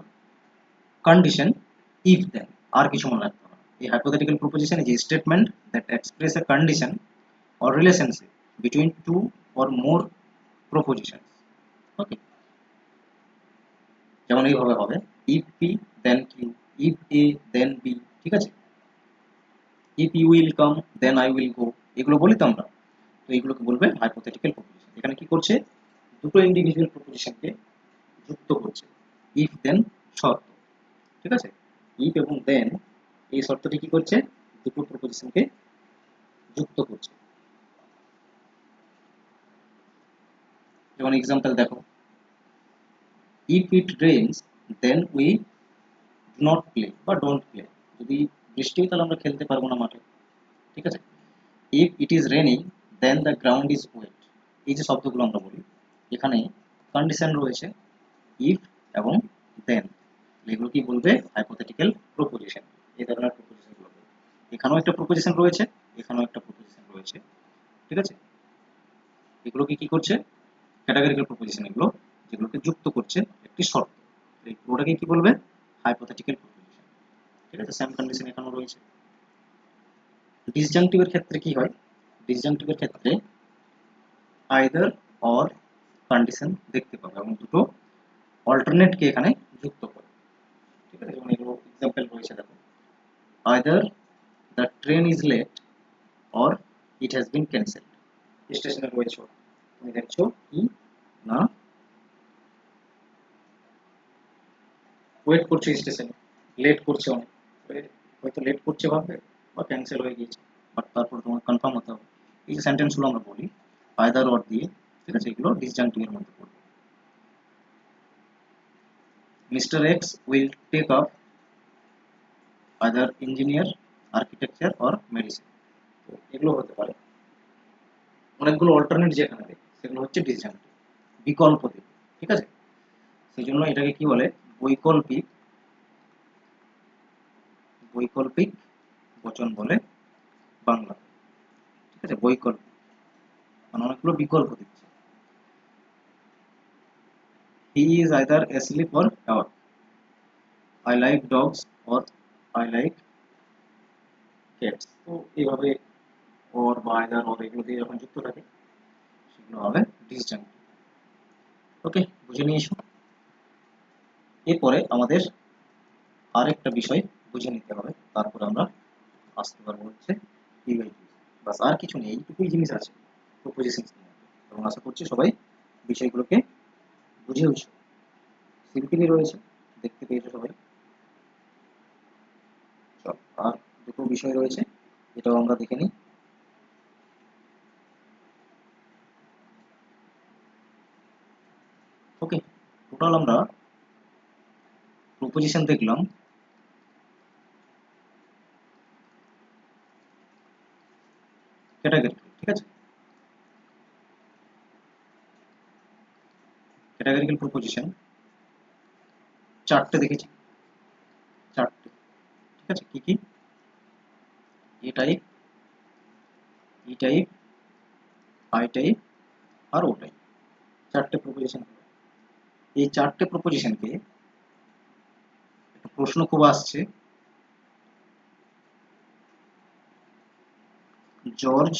Speaker 1: কন্ডিশন ইফ দেন, আর কিছু মনে রাখতে হবে। এই hypothetical proposition is A statement that express A condition or relationship between two or more propositions. ওকে, যেমন এইভাবে হবে if p then q, if a then b। ঠিক আছে, if you will come then I will go, এগুলো বলি তো আমরা, তো এইগুলোকে বলবে হাইপোথেটিক্যাল প্রপোজিশন। এখানে কি করছে? দুটো ইন্ডিভিজুয়াল প্রপোজিশনকে যুক্ত করছে if then শর্ত। ঠিক আছে, if এবং then এই শর্তটি কি করছে? দুটো প্রপোজিশনকে যুক্ত করছে। যেমন এক্সাম্পল দেখো, if it rains then we do not play বা don't play, যদি বৃষ্টি হয় তাহলে আমরা খেলতে পারবো না মাঠে। ঠিক আছে, if it is raining then the ground is wet, এই যে শব্দগুলো আমরা বলি, এখানে কন্ডিশন রয়েছে if এবং then, এগুলো কি বলবে? Hypothetical proposition. এই ধরনের প্রপোজিশন গুলো, এখানেও একটা প্রপোজিশন রয়েছে, এখানেও একটা প্রপোজিশন রয়েছে। ঠিক আছে, এগুলোকে কি করছে? ক্যাটাগরিক্যাল প্রপোজিশন, এগুলো যেগুলোকে যুক্ত করছে একটি শর্ত, এই পুরোটাকে কি বলবে? Hypothetical proposition. ঠিক আছে, সেম কন্ডিশন এখানেও রয়েছে। ডিসজাংটিভের ক্ষেত্রে কি হয়? ডিসজাংটিভের ক্ষেত্রে আইদার অর কন্ডিশন দেখতে পাবে এবং দুটো অল্টারনেটকে এখানে যুক্ত করে। ঠিক আছে, যেমন এগুলো এক্সাম্পল রয়েছে দেখো, either the train is late or it has been cancelled. স্টেশনে রয়েছে, তুমি দেখছো কি না ওয়েট করছো স্টেশনে, লেট করছে অনেক, হয়তো লেট করছে ভাববে বা ক্যান্সেল হয়ে গিয়েছে, বাট তারপর তোমার কনফার্ম হতে হবে। এই যে সেন্টেন্সগুলো আমরা বলি আইদার অর দিয়ে, ঠিক আছে, এগুলো ডিসজাংটিভের মধ্যে পড়বে। Mister X will take up either engineer, architecture or medicine, তো এগুলো হতে পারে। অনেকগুলো অল্টারনেট যেখানে দেয় সেগুলো হচ্ছে ডিসজাংটিভ, বিকল্প দিক। ঠিক আছে, সেই জন্য এটাকে কি বলে? বৈকল্পিক, বৈকল্পিক বচন বলে বাংলা। ঠিক আছে, বৈকল্পিক মানে অনেকগুলো বিকল্প দিচ্ছে। He is either asleep or awake, I like dogs or I like cats, তো এইভাবে অর বা আইদার অর এগুলো দিয়ে যখন যুক্ত থাকে সেগুলো হবে ডিসজাংটিভ। ওকে, বুঝে নিয়েছো। এরপরে আমাদের আরেকটা বিষয় বুঝে নিতে হবে, তারপর আমরা আসতে পারবো হচ্ছে পি বাই কিউ। বাস, আর কিছু নেই, এইটুকুই জিনিস আছে প্রপোজিশন নিয়ে। এবং আশা করছি সবাই বিষয়গুলোকে বুঝেওছো, সিম্পলি রয়েছে, দেখতে পেয়েছো সবাই। চল, আর দুটো বিষয় রয়েছে, এটাও আমরা দেখে নিই। ওকে, টোটাল আমরা প্রপোজিশন দেখলাম ক্যাটাগরি, ঠিক আছে? ক্যাটাগরিক্যাল প্রপোজিশন চারটে দেখেছি, চারটে, ঠিক আছে? কি কি? A type, E type, I type, আর ও টাইপ, চারটে প্রপোজিশন। এই চারটে প্রপোজিশনকে একটা প্রশ্ন খুব আসছে, জর্জ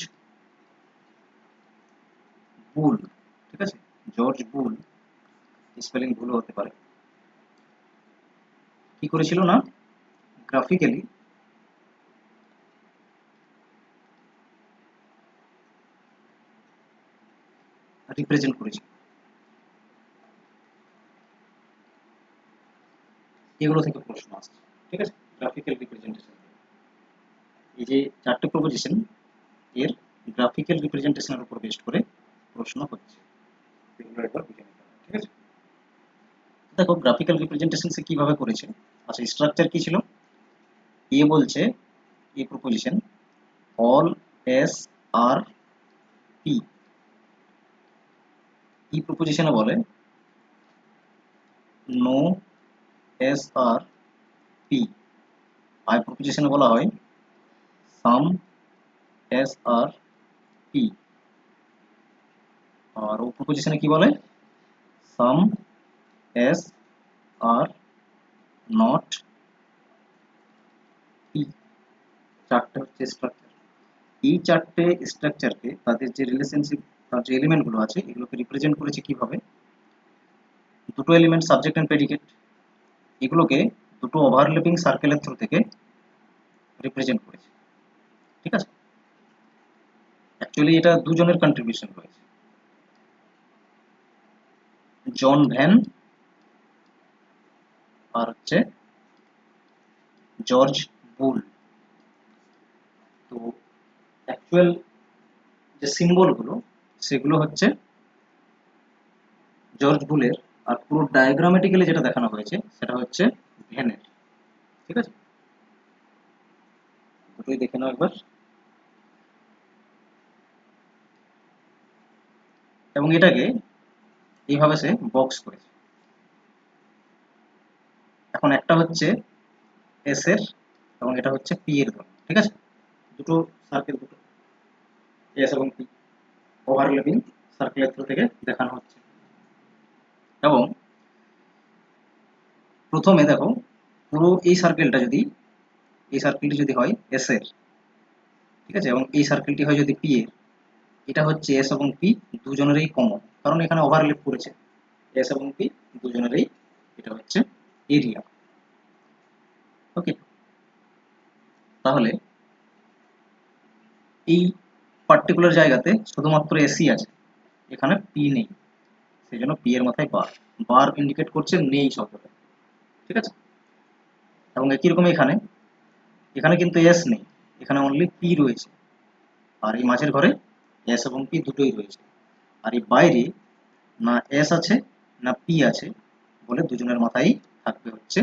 Speaker 1: বুল, ঠিক আছে? জর্জ বুল, স্পেলিং ভুলও হতে পারে, কি করেছিল না গ্রাফিক্যালি রিপ্রেজেন্ট করেছিল। এগুলো থেকে প্রশ্ন আসছে, ঠিক আছে? গ্রাফিক্যাল রিপ্রেজেন্টেশন, এই যে চারটে প্রপোজিশন, এর গ্রাফিক্যাল রিপ্রেজেন্টেশনের উপর বেস্ট করে প্রশ্ন হচ্ছে, এগুলো একবার বুঝে নিতে হবে, ঠিক আছে? দেখো গ্রাফিক্যাল রিপ্রেজেন্টেশন সে কিভাবে করেছে। আচ্ছা, স্ট্রাকচার কি ছিল? এ বলছে, A proposition, all S are P. E প্রপোজিশনে বলে no S are P. I প্রপোজিশনে বলা হয় সাম এস আর পি। আর ও প্রপোজিশনে কি বলে? Some S are not P. চারটে হচ্ছে স্ট্রাকচার। এই চারটে স্ট্রাকচারকে, তাদের যে রিলেশনশিপ, তার যে এলিমেন্টগুলো আছে, এগুলোকে রিপ্রেজেন্ট করেছে কিভাবে? দুটো এলিমেন্ট সাবজেক্ট অ্যান্ড প্রেডিকেট, এগুলোকে দুটো ওভারল্যাপিং সার্কেলের থ্রু থেকে রিপ্রেজেন্ট করেছে, ঠিক আছে? অ্যাকচুয়ালি এটা দুজনের কন্ট্রিবিউশন রয়েছে, জন ভ্যান আর হচ্ছে জর্জ বুল। তো অ্যাকচুয়াল যে সিম্বলগুলো, সেগুলো হচ্ছে জর্জ বুলের, আর পুরো ডায়াগ্রামেটিক্যালি যেটা দেখানো হয়েছে সেটা হচ্ছে ভ্যানের, ঠিক আছে? দুটোই দেখে নাও একবার। এবং এটাকে এইভাবে সে বক্স করেছে। এখন একটা হচ্ছে এস এর, এবং এটা হচ্ছে পি এর ধরন, ঠিক আছে? দুটো সার্কেল, দুটো এস এবং পি ওভারল্যাপিং সার্কেলের থ্রু থেকে দেখানো হচ্ছে। এবং প্রথমে দেখো, পুরো এই সার্কেলটা যদি, এই সার্কেলটি যদি হয় এস এর, ঠিক আছে, এবং এই সার্কেলটি হয় যদি পি এর, এটা হচ্ছে এস এবং পি দুজনেরই কমন, কারণ এখানে ওভারল্যাপ করেছে এস এবং পি দুজনেরই। এটা হচ্ছে এরিয়া। ওকে, তাহলে এই পার্টিকুলার জায়গাতে শুধুমাত্র এসি আছে, এখানে পি নেই, সেই জন্য পি এর মাথায় বার, বার ইন্ডিকেট করছে নেই শব্দটা, ঠিক আছে? এবং একই রকম এখানে, এখানে কিন্তু এস নেই, এখানে অনলি পি রয়েছে, আর এই মাঝের ঘরে এস এবং পি দুটোই রয়েছে। আর এই বাইরে না এস আছে না পি আছে, বলে দুজনের মাথায় থাকবে হচ্ছে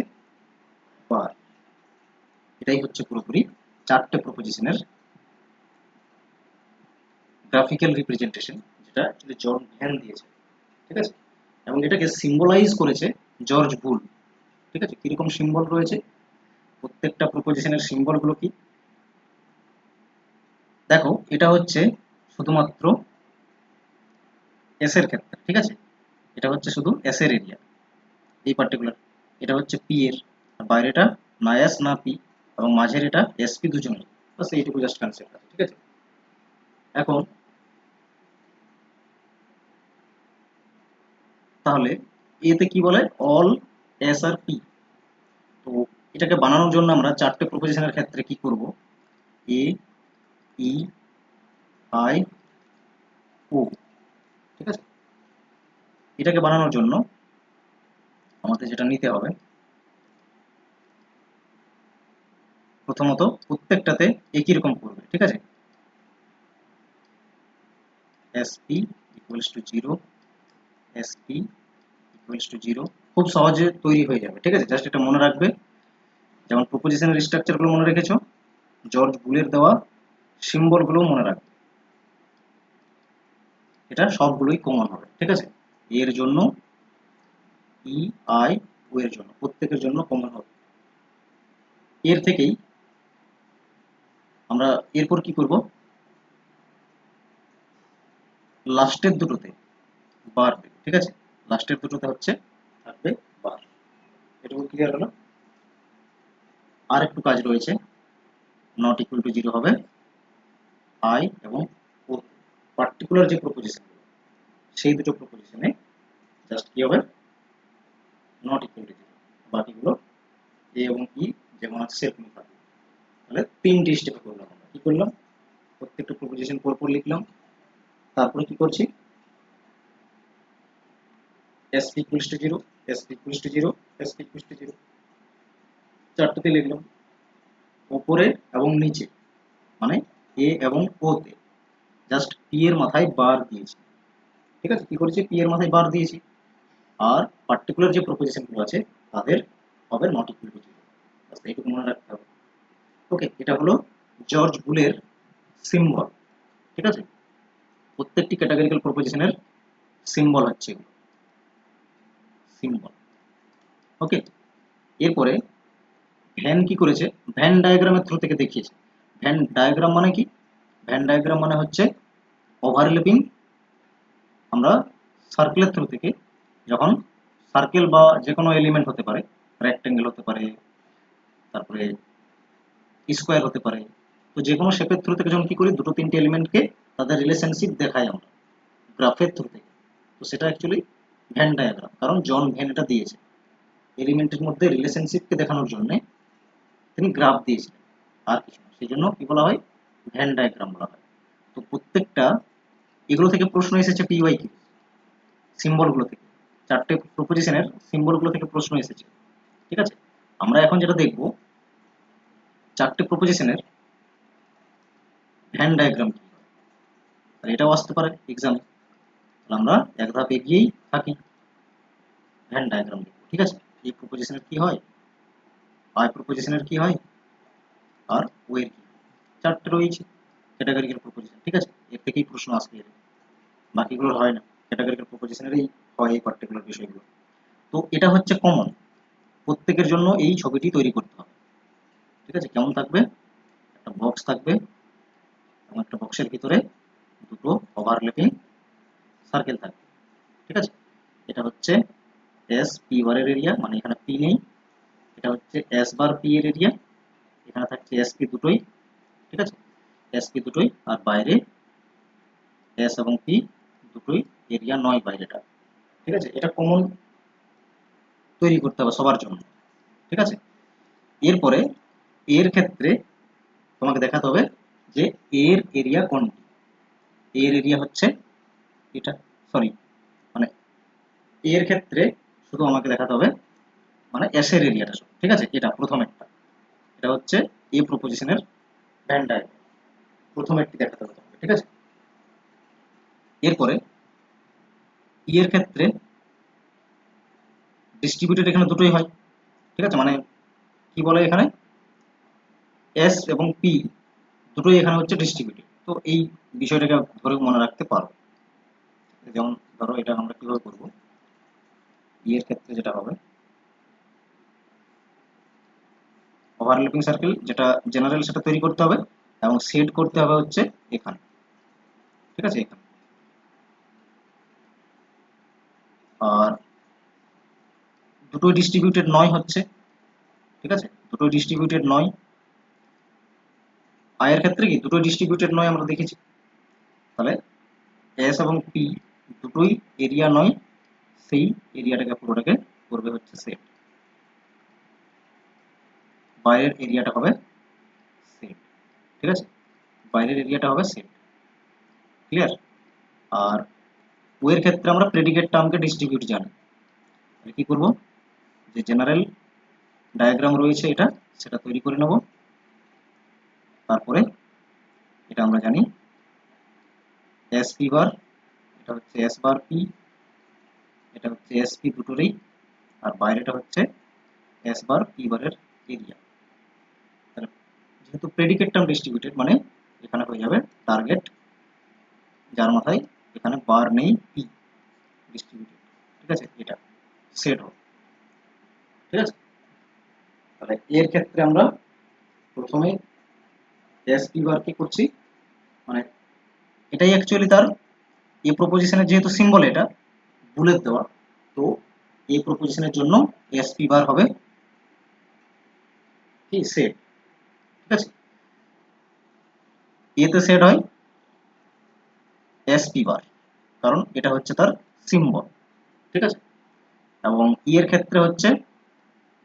Speaker 1: বার। এটাই হচ্ছে পুরোপুরি চারটে প্রপোজিশনের গ্রাফিক্যাল রিপ্রেজেন্টেশন, যেটা অ্যাকচুয়ালি জন ভ্যান দিয়েছে, ঠিক আছে? এবং এটাকে সিম্বলাইজ করেছে জর্জ বুল, ঠিক আছে? কিরকম সিম্বল রয়েছে, প্রত্যেকটা প্রপোজিশনের সিম্বলগুলো কি দেখো। এটা হচ্ছে শুধুমাত্র এস এর ক্ষেত্রে, ঠিক আছে? এটা হচ্ছে শুধু এস এর এরিয়া, এই পার্টিকুলার। এটা হচ্ছে পি এর, আর বাইরেটা না এস না পি, এবং মাঝের এটা এস পি দুজনের। বাস এইটুকু জাস্ট কনসেপ্ট আছে, ঠিক আছে? এখন তাহলে এতে কি বলে? All S are P. তো এটাকে বানানোর জন্য আমরা চারটে প্রপোজিশনের ক্ষেত্রে কি করব, এ ই আই ও, ঠিক আছে। এটাকে বানানোর জন্য আমাদের যেটা নিতে হবে, প্রথমত প্রত্যেকটাতে একই রকম করবে, ঠিক আছে। SP equals to 0, SP equals to 0, খুব সহজে তৈরি হয়ে যাবে, ঠিক আছে। জাস্ট এটা মনে রাখবে, যেমন প্রপোজিশনের স্ট্রাকচারগুলো মনে রেখেছো, জর্জ বুলের দেওয়া সিম্বলগুলো মনে রাখবে, এটা সবগুলোই কমন হবে, ঠিক আছে। এর জন্য ই আই ও এর জন্য প্রত্যেকের জন্য কমন হবে। এর থেকেই আমরা এরপর কি করব, লাস্টের দুটোতে বার দেব, ঠিক আছে। লাস্টের দুটোতে হচ্ছে থাকবে বার। এটুকু ক্লিয়ার হলো। আর একটু কাজ রয়েছে, নট ইকুয়াল টু 0 হবে আই এবং ও, পার্টিকুলার যে প্রপোজিশন সেই দুটো প্রপোজিশনে জাস্ট কি হবে, নট ইকুয়াল টু 0, বাকিগুলো এ এবং ই যেমন আছে সেরকমই থাকবে। তাহলে তিনটি স্টেপে করলাম, আমরা কি করলাম, প্রত্যেকটা প্রপোজিশন পরপর লিখলাম, তারপরে কি করছি, sp equals to 0, sp equals to 0, sp equals to 0, চারটাতে লিখলাম। উপরে এবং নিচে মানে এ এবং ও তে জাস্ট পি এর মাথায় বার দিয়েছি, ঠিক আছে। কি করেছি, পি এর মাথায় বার দিয়েছি। আর পার্টিকুলার যে প্রপোজিশন গুলো আছে তাদের হবে নট ইকুয়াল টু 0, বাস এইটুকু মনে রাখতে হবে। ওকে, এটা হলো জর্জ বুলের সিম্বল, ঠিক আছে। প্রত্যেকটি ক্যাটাগরিক্যাল প্রপোজিশনের সিম্বল হচ্ছে সিম্বল। ওকে, এরপরে ভ্যান কি করেছে, ভ্যান ডায়াগ্রামের থ্রু থেকে দেখিয়েছে। ভ্যান ডায়াগ্রাম মানে কি, ভ্যান ডায়াগ্রাম মানে হচ্ছে ওভারল্যাপিং, আমরা সার্কেলের থ্রু থেকে যখন সার্কেল বা যে কোনো এলিমেন্ট হতে পারে, রেক্টেঙ্গেল হতে পারে, তারপরে স্কোয়ার হতে পারে, তো যে কোনো শেপের থ্রু থেকে যখন কি করি, দুটো তিনটে এলিমেন্টকে তাদের রিলেশনশিপ দেখাই আমরা গ্রাফের থ্রু থেকে, তো সেটা অ্যাকচুয়ালি ভ্যান ডায়াগ্রাম, কারণ জন ভ্যান এটা দিয়েছে এলিমেন্টের মধ্যে রিলেশনশিপকে দেখানোর জন্য তিনি গ্রাফ দিয়েছিলেন, আর কিছু না, সেই জন্য কি বলা হয়, ভ্যান ডায়াগ্রাম বলা হয়। তো প্রত্যেকটা এগুলো থেকে প্রশ্ন এসেছে পিওয়াই কি, সিম্বলগুলো থেকে, চারটে প্রপোজিশনের সিম্বলগুলো থেকে প্রশ্ন এসেছে, ঠিক আছে। আমরা এখন যেটা দেখব, চারটে প্রপোজিশনের ভ্যান ডায়াগ্রাম কি হয়, আর এটাও আসতে পারে এক্সামে, তাহলে আমরা এক ধাপ এগিয়েই থাকি, ভ্যান ডায়াগ্রাম লিখব, ঠিক আছে। এই প্রপোজিশনের কি হয়, আই প্রপোজিশনের কি হয়, আর ও এর কি, চারটে রয়েছে ক্যাটাগরিক্যাল প্রপোজিশন, ঠিক আছে। এর থেকেই প্রশ্ন আসবে, এর বাকিগুলোর হয় না, ক্যাটাগরিক্যাল প্রপোজিশনেরই হয় এই পার্টিকুলার বিষয়গুলো। তো এটা হচ্ছে কমন, প্রত্যেকের জন্য এই ছবিটি তৈরি করতে হবে, ঠিক আছে। কেমন থাকবে, একটা বক্স থাকবে এবং একটা বক্সের ভিতরে দুটো ওভারল্যাপিং সার্কেল থাকবে, ঠিক আছে। এটা হচ্ছে এস পি বারের এরিয়া, মানে এখানে পি নেই, এটা হচ্ছে এস বার পি এর এরিয়া, এখানে থাকছে এস পি দুটোই, ঠিক আছে, এস পি দুটোই, আর বাইরে এস এবং পি দুটোই এরিয়া নয় বাইরেটা, ঠিক আছে। এটা কমন তৈরি করতে হবে সবার জন্য, ঠিক আছে। এরপরে এর ক্ষেত্রে তোমাকে দেখাতে হবে যে এর এরিয়া কোনটি, এর এরিয়া হচ্ছে এটা, সরি, মানে এর ক্ষেত্রে শুধু আমাকে দেখাতে হবে মানে এস এর এরিয়াটা, ঠিক আছে। এটা প্রথম একটা, এটা হচ্ছে এ প্রপোজিশনের ভ্যান ডায়াগ্রাম, প্রথম একটি দেখাতে হবে তোমাকে, ঠিক আছে। এরপরে ই এর ক্ষেত্রে ডিস্ট্রিবিউটেড এখানে দুটোই হয়, ঠিক আছে, মানে কি বলে এখানে এস এবং পি দুটোই এখানে হচ্ছে ডিস্ট্রিবিউটেড, তো এই বিষয়টাকে ধরে মনে রাখতে পারো। যেমন ধরো এটা আমরা কিভাবে করবো, ই এর ক্ষেত্রে যেটা হবে, ওভারল্যাপিং সার্কেল যেটা জেনারেল সেটা তৈরি করতে হবে এবং সেট করতে হবে হচ্ছে এখানে, ঠিক আছে, এখানে। আর দুটোই ডিস্ট্রিবিউটেড নয় হচ্ছে, ঠিক আছে, দুটোই ডিস্ট্রিবিউটেড নয়। আয়ের ক্ষেত্রে কি দুটোই ডিস্ট্রিবিউটেড নয় আমরা দেখেছি, তাহলে এস এবং পি দুটোই এরিয়া নয়, সেই এরিয়াটাকে পুরোটাকে করবে হচ্ছে সেট। বাইরের এরিয়াটা হবে সেট, ঠিক আছে, বাইরের এরিয়াটা হবে সেট, ক্লিয়ার। আর ও এর ক্ষেত্রে আমরা প্রেডিকেট টার্মকে ডিস্ট্রিবিউট জানি, কি করব, যে জেনারেল ডায়াগ্রাম রয়েছে এটা, সেটা তৈরি করে নেব। তারপরে এটা আমরা জানি এস পি বার, এটা হচ্ছে এস বার পি, এটা হচ্ছে এস পি দুটোরই, আর বাইরেটা হচ্ছে এস বার পি বারের এরিয়া। তাহলে যেহেতু প্রেডিকেট টার্ম ডিস্ট্রিবিউটেড মানে এখানে হয়ে যাবে টার্গেট, যার মাথায় এখানে বার নেই, পি ডিস্ট্রিবিউটেড, ঠিক আছে, এটা সেট হবে, ঠিক আছে। তাহলে এর ক্ষেত্রে আমরা প্রথমে এস পি বার কি করছি, মানে এটাই অ্যাকচুয়ালি তার এই প্রপোজিশনের যেহেতু সিম্বল এটা বুলেট দেওয়া, তো এই প্রপোজিশনের জন্য এস পি বার হবে কি সেট, ঠিক আছে। এতে সেট হয় এস পি বার, কারণ এটা হচ্ছে তার সিম্বল, ঠিক আছে। এবং ই এর ক্ষেত্রে হচ্ছে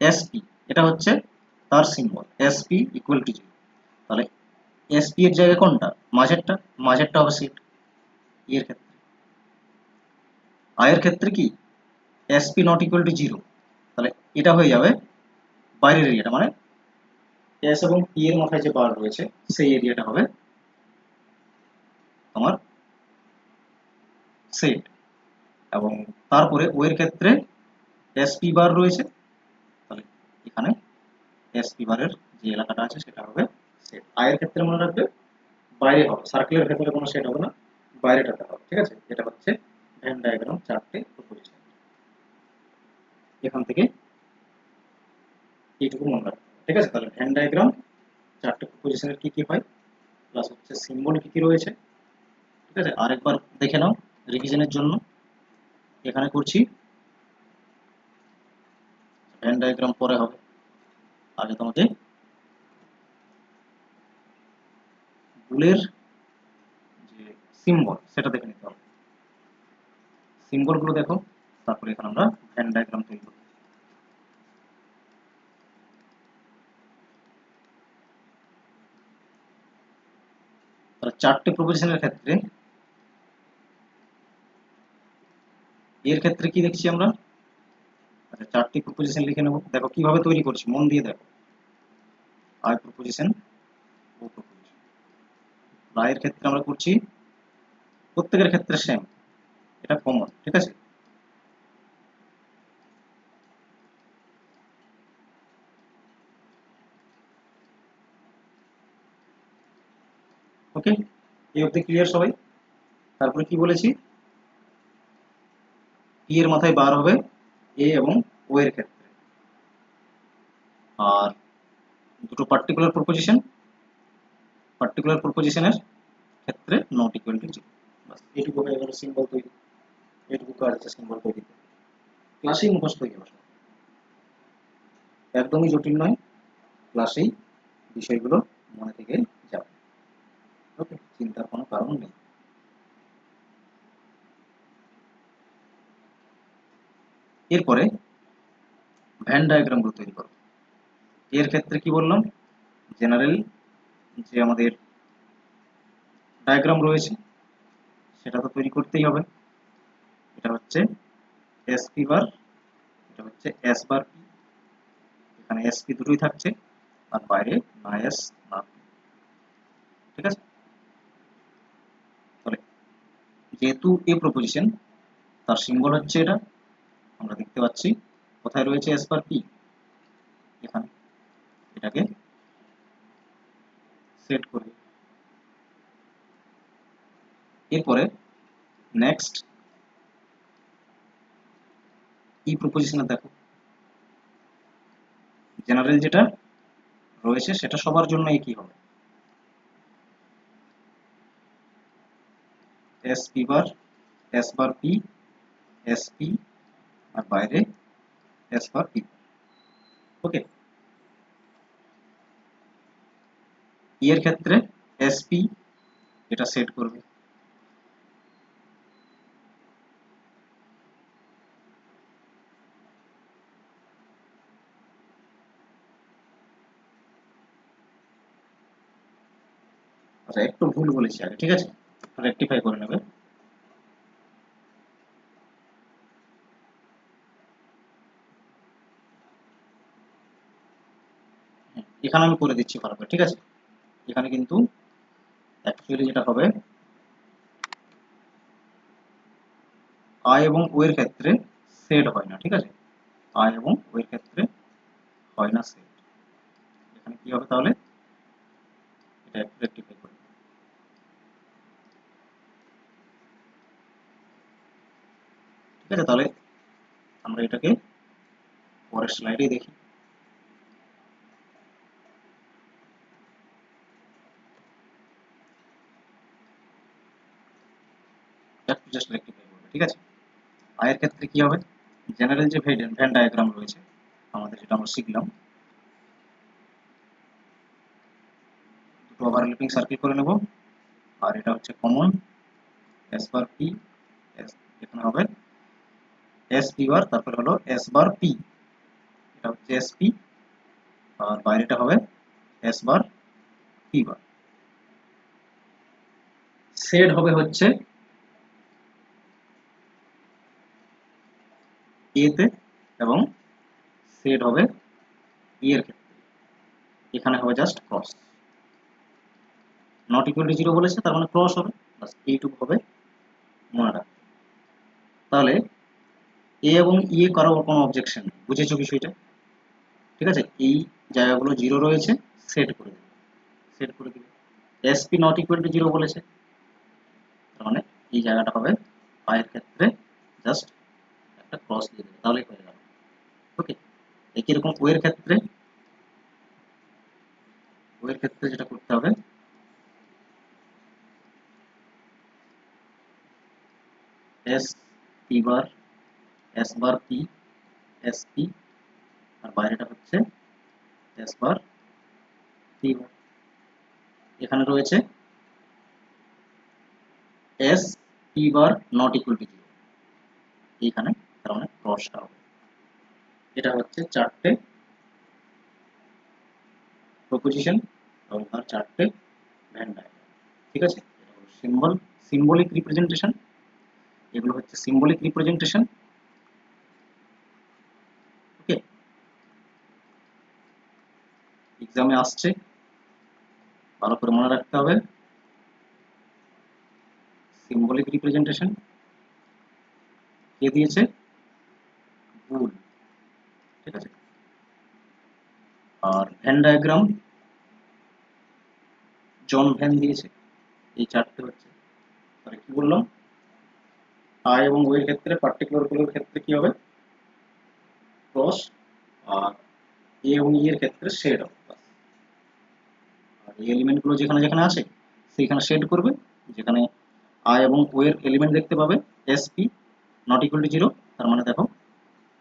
Speaker 1: এস পি, এটা হচ্ছে তার symbol, S P equal to 0। তাহলে এস পি এর জায়গায় কোনটা, মাঝেরটা, মাঝেরটা হবে সেট ই এর ক্ষেত্রে। আই এর ক্ষেত্রে কি S P not equal to 0, তাহলে এটা হয়ে যাবে বাইরের এরিয়াটা, মানে এস এবং পি এর মাথায় যে বার রয়েছে সেই এরিয়াটা হবে আমার সেট। এবং তারপরে ও এর ক্ষেত্রে এস পি বার রয়েছে, তাহলে এখানে এস পি বারের যে এলাকাটা আছে সেটা হবে সেট। আই এর ক্ষেত্রে মনে রাখবে বাইরে হবে, সার্কেলের ভেতরে কোনো সেট হবে না, বাইরেটাতে হবে, ঠিক আছে। এটা হচ্ছে ভেন ডায়াগ্রাম চারটে প্রপোজিশন, এখান থেকে এইটুকু মনে রাখবে, ঠিক আছে। তাহলে ভেন ডায়াগ্রাম চারটে প্রপোজিশনের কি কি হয়, প্লাস হচ্ছে সিম্বল কি কি রয়েছে, ঠিক আছে। আরেকবার দেখে নাও রিভিশনের জন্য, এখানে করছি ভেন ডায়াগ্রাম পরে হবে, আগে তোমাকে বুলের যে সিম্বল সেটা দেখে নিতে হবে, সিম্বল গুলো দেখো, তারপরে এখানে আমরা ভেন ডায়াগ্রাম তৈরি করব। তাহলে চারটে প্রপোজিশনের ক্ষেত্রে এর ক্ষেত্রে কি দেখছি আমরা, আচ্ছা চারটি প্রপোজিশন লিখে নেব, দেখো কিভাবে তৈরি করছি, মন দিয়ে দেখো। আই প্রপোজিশন, ও প্রপোজিশন, আয়ের ক্ষেত্রে আমরা করছি প্রত্যেকের ক্ষেত্রে সেম, এটা কমন, ঠিক আছে। ওকে, এই অবধি ক্লিয়ার সবাই। তারপরে কি বলেছি, পি এর মাথায় বার হবে এ এবং ও এর ক্ষেত্রে, আর দুটো পার্টিকুলার প্রপোজিশনের ক্ষেত্রে নট ইকুয়াল টু 0। বাস এইটুকু হয়ে গেল সিম্বল তৈরি, এইটুকু কাজ আছে সিম্বল তৈরি, ক্লাসেই মুখস্থ হয়ে যাবে, একদমই জটিল নয়, ক্লাসেই বিষয়গুলো মনে থেকে যাবে, ওকে, চিন্তার কোনো কারণ নেই। এরপরে ভ্যান ডায়াগ্রামগুলো তৈরি করো। এর ক্ষেত্রে কি বললাম, জেনারেল যে আমাদের ডায়াগ্রাম রয়েছে সেটা তো তৈরি করতেই হবে। এটা হচ্ছে এস পি বার, এটা হচ্ছে এস বার পি, এখানে এস পি দুটোই থাকছে, আর বাইরে না এস না পি, ঠিক আছে। তাহলে যেহেতু এ প্রপোজিশন, তার সিম্বল হচ্ছে এটা, আমরা দেখতে পাচ্ছি কোথায় রয়েছে এস বার পি, এখানে, এটাকে সেট করবে। এরপরে নেক্সট ই প্রপোজিশনে দেখো, জেনারেল যেটা রয়েছে সেটা সবার জন্য একই হবে, S P bar, S bar P, S P, আর বাইরে এস বার পি, ওকে। ই এর ক্ষেত্রে এস পি, এটা সেট করবে, আচ্ছা একটু ভুল বলেছি আগে, ঠিক আছে, রেকটিফাই করে নেবে। এখানে আমি করে দিচ্ছি ভালো করে, ঠিক আছে। এখানে কিন্তু অ্যাকচুয়ালি যেটা হবে, আই এবং ও এর ক্ষেত্রে সেট হয় না, ঠিক আছে, আই এবং ও এর ক্ষেত্রে হয় না সেট। এখানে কি হবে তাহলে, এটা একটু রেকটিফাই করে, ঠিক আছে। তাহলে আমরা এটাকে পরের স্লাইডে দেখি। একটু জাস্ট রেকটিফাই করবে, ঠিক আছে। আয়ের ক্ষেত্রে কি হবে, জেনারেল যে ভেন ডায়াগ্রাম রয়েছে আমাদের, যেটা আমরা শিখলাম, দুটো ওভারল্যাপিং সার্কেল করে নেব। আর এটা হচ্ছে কমন, এস বার পি, এখানে হবে এস পি বার, তারপরে হলো এস বার পি, এটা হচ্ছে এস পি, আর বাইরেটা হবে S bar P bar. Shade হবে হচ্ছে এ তে, এবং শেড হবে ই এর ক্ষেত্রে, এখানে হবে just cross, not equal to zero বলেছে, তার মানে ক্রস হবে, বাস এইটুকু হবে, মনে রাখবে। তাহলে এ এবং ই এ কারো কোনো অবজেকশন নেই, বুঝেছো বিষয়টা, ঠিক আছে। এই জায়গাগুলো জিরো রয়েছে, সেট করে দেবে, সেট করে দিবে। SP not equal to zero বলেছে, তার মানে এই জায়গাটা হবে পায়ের ক্ষেত্রে জাস্ট একটা ক্রস দিয়ে দেবে, তাহলেই হয়ে গেল। ওকে, একই রকম ওয়ের ক্ষেত্রে যেটা করতে হবে, S P bar, S bar P, S P, আর বাইরেটা হচ্ছে এস বার পি বার। এখানে রয়েছে S P bar not equal to zero, এইখানে তার মানে ক্রসটা হবে। এটা হচ্ছে চারটে প্রপোজিশন এবং তার চারটে ভ্যান ডায়াগ্রাম, ঠিক আছে। এটা হলো সিম্বলিক রিপ্রেজেন্টেশন, এগুলো হচ্ছে সিম্বলিক রিপ্রেজেন্টেশন। ওকে, এক্সামে আসছে, ভালো করে মনে রাখতে হবে, সিম্বলিক রিপ্রেজেন্টেশন কে দিয়েছে, ভুল, ঠিক আছে। আর ভ্যান ডায়াগ্রাম জন ভ্যান দিয়েছে। এই চারটে হচ্ছে, তাহলে কি বললাম, আই এবং ও এর ক্ষেত্রে পার্টিকুলার গুলোর ক্ষেত্রে কি হবে, ক্রস, আর এ এবং ই এর ক্ষেত্রে শেড হবে, আর এই এলিমেন্ট গুলো যেখানে যেখানে আছে সেইখানে শেড করবে। যেখানে আই এবং ও এর এলিমেন্ট দেখতে পাবে SP not equal to zero, তার মানে দেখো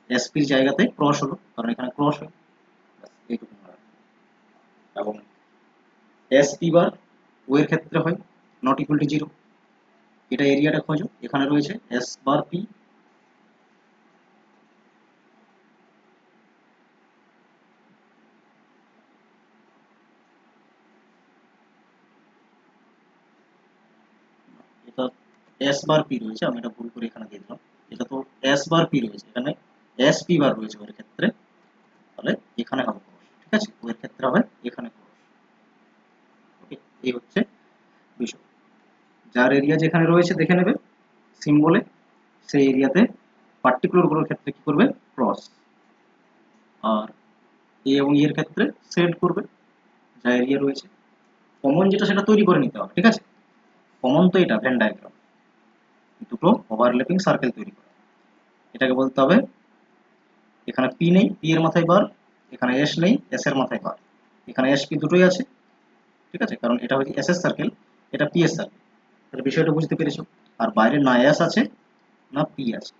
Speaker 1: এসপির জায়গাতে ক্রস হলো, কারণ এখানে ক্রস হয়, এইটুকু মনে রাখবে। এবং এসপি বার ও এর ক্ষেত্রে হয় নট ইকুয়াল টু জিরো, এটা এরিয়াটা খোঁজো, এখানে রয়েছে এস বার পি, এটা এস বার পি রয়েছে, আমি এটা ভুল করে এখানে দিয়ে দিলাম, এটা তো এস বার পি রয়েছে, এখানে এস পি বার রয়েছে ওর ক্ষেত্রে, তাহলে এখানে হবে ক্রস, ঠিক আছে, ওর ক্ষেত্রে হবে এখানে ক্রস। ওকে, এই হচ্ছে বিষয়। যার এরিয়া যেখানে রয়েছে দেখে নেবে সিম্বলে, সেই এরিয়াতে পার্টিকুলার গুলোর ক্ষেত্রে কি করবে, ক্রস, আর এ এবং ই এর ক্ষেত্রে সেট করবে যা এরিয়া রয়েছে। কমন যেটা সেটা তৈরি করে নিতে হবে, ঠিক আছে। কমন তো এটা ভেন ডায়াগ্রাম, দুটো ওভারল্যাপিং সার্কেল তৈরি করা, এটাকে বলতে হবে, এখানে পি নেই, পি এর মাথায় বার, এখানে এস নেই, এস এর মাথায় বার, এখানে এস পি দুটোই আছে, ঠিক আছে, কারণ এটা হচ্ছে এস এস সার্কেল, এটা পি এস সার্কেল, তাহলে বিষয়টা বুঝতে পেরেছো। আর বাইরে না এস আছে না পি আছে,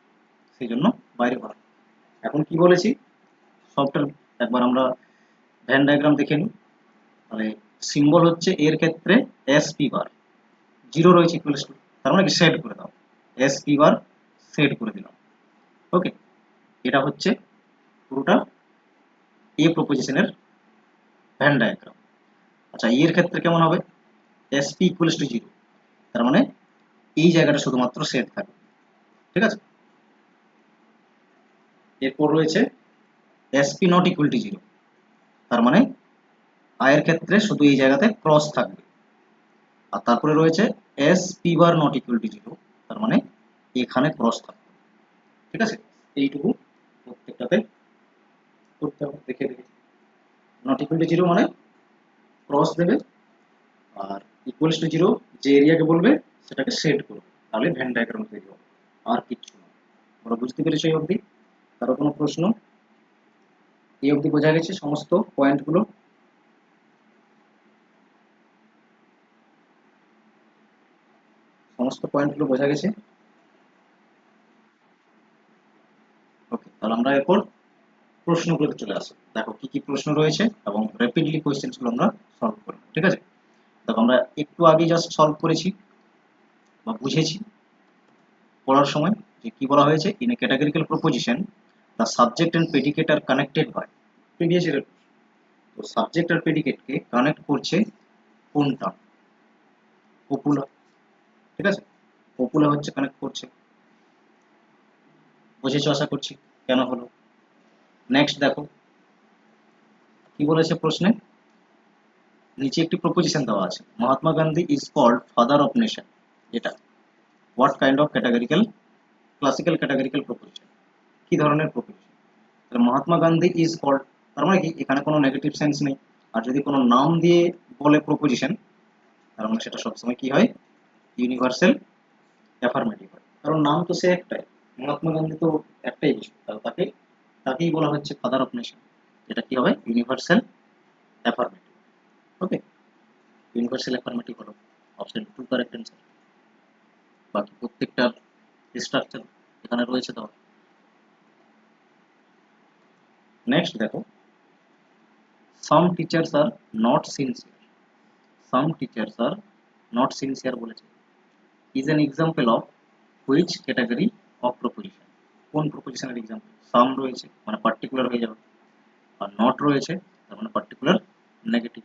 Speaker 1: সেই জন্য বাইরে বার। এখন কি বলেছি, সফটওয়্যার একবার আমরা ভ্যান ডায়াগ্রাম দেখে নিই। তাহলে সিম্বল হচ্ছে এর ক্ষেত্রে এস পি বার, জিরো রয়েছে ইকুয়ালস টু, তার মানে কি সেট করে দাও, এস পি বার সেট করে দিলাম। ওকে, এটা হচ্ছে পুরোটা এ প্রপোজিশনের ভ্যান ডায়াগ্রাম। আচ্ছা, ই এর ক্ষেত্রে কেমন হবে, এসপি ইকুয়ালস টু 0, তার মানে এই জায়গাটা শুধুমাত্র সেট থাকবে, ঠিক আছে। এরপর রয়েছে এসপি নট ইকুয়াল টু 0, তার মানে আয়ের ক্ষেত্রে শুধু এই জায়গাতে ক্রস থাকবে। আর তারপরে রয়েছে S P bar not equal to 0, তার মানে এখানে ক্রস থাকবে, ঠিক আছে। এইটুকু প্রত্যেকটাতে করতে হবে দেখে দেখে। নট ইকুয়াল টু 0 মানে ক্রস দেবে, আর ইকুয়ালস টু 0 যে এরিয়াকে বলবে সেটাকে সেট করবে, তাহলে ভেন ডায়াগ্রাম তৈরি হবে, আর কিচ্ছু না। তোমরা বুঝতে পেরেছো এই অবধি? কারো কোনো প্রশ্ন? এই অবধি বোঝা গেছে সমস্ত পয়েন্টগুলো? সমস্ত পয়েন্টগুলো বোঝা গেছে? ওকে, তাহলে আমরা এরপর প্রশ্নগুলোতে চলে আসি। দেখো কি কি প্রশ্ন রয়েছে এবং র্যাপিডলি কোয়েশ্চেন্সগুলো আমরা সলভ করব, ঠিক আছে। দেখো আমরা একটু আগে জাস্ট সলভ করেছি বা বুঝেছি পড়ার সময় যে কি বলা হয়েছে, in a categorical proposition the subject and predicate are connected by previous year. তো সাবজেক্ট আর প্রেডিকেটকে কানেক্ট করছে কোনটা? পপুলা, ঠিক আছে। পপুলা হচ্ছে কানেক্ট করছে, বুঝেছো আশা করছি কেন হলো। নেক্সট দেখো কি বলেছে প্রশ্নে, নিচে একটি প্রপোজিশন দেওয়া আছে, Mahatma Gandhi is called father of nation, এটা what kind of categorical classical categorical proposition, কি ধরনের প্রপোজিশন? তাহলে মহাত্মা গান্ধী ইজ কল্ড, তার মানে কি এখানে কোনো নেগেটিভ সেন্স নেই। আর যদি কোনো নাম দিয়ে বলে প্রপোজিশন, তার মানে সেটা সবসময় কি হয়, ইউনিভার্সাল অ্যাফার্মেটিভ হয়, কারণ নাম তো সে একটাই, মহাত্মা গান্ধী তো একটাই বিষয়, তাহলে তাকেই বলা হচ্ছে ফাদার অফ নেশন, এটা কি হবে, universal affirmative. Okay, universal affirmative হলো অপশন 2 কারেক্ট অ্যান্সার। বাকি প্রত্যেকটার স্ট্রাকচার এখানে রয়েছে দেওয়া। নেক্সট দেখো, some teachers are not sincere, some teachers are not sincere বলেছে, is an example of which category of proposition, কোন প্রপোজিশনের এক্সাম্পল? সাম রয়েছে মানে পার্টিকুলার হয়ে যাবে, আর নট রয়েছে তার মানে particular negative,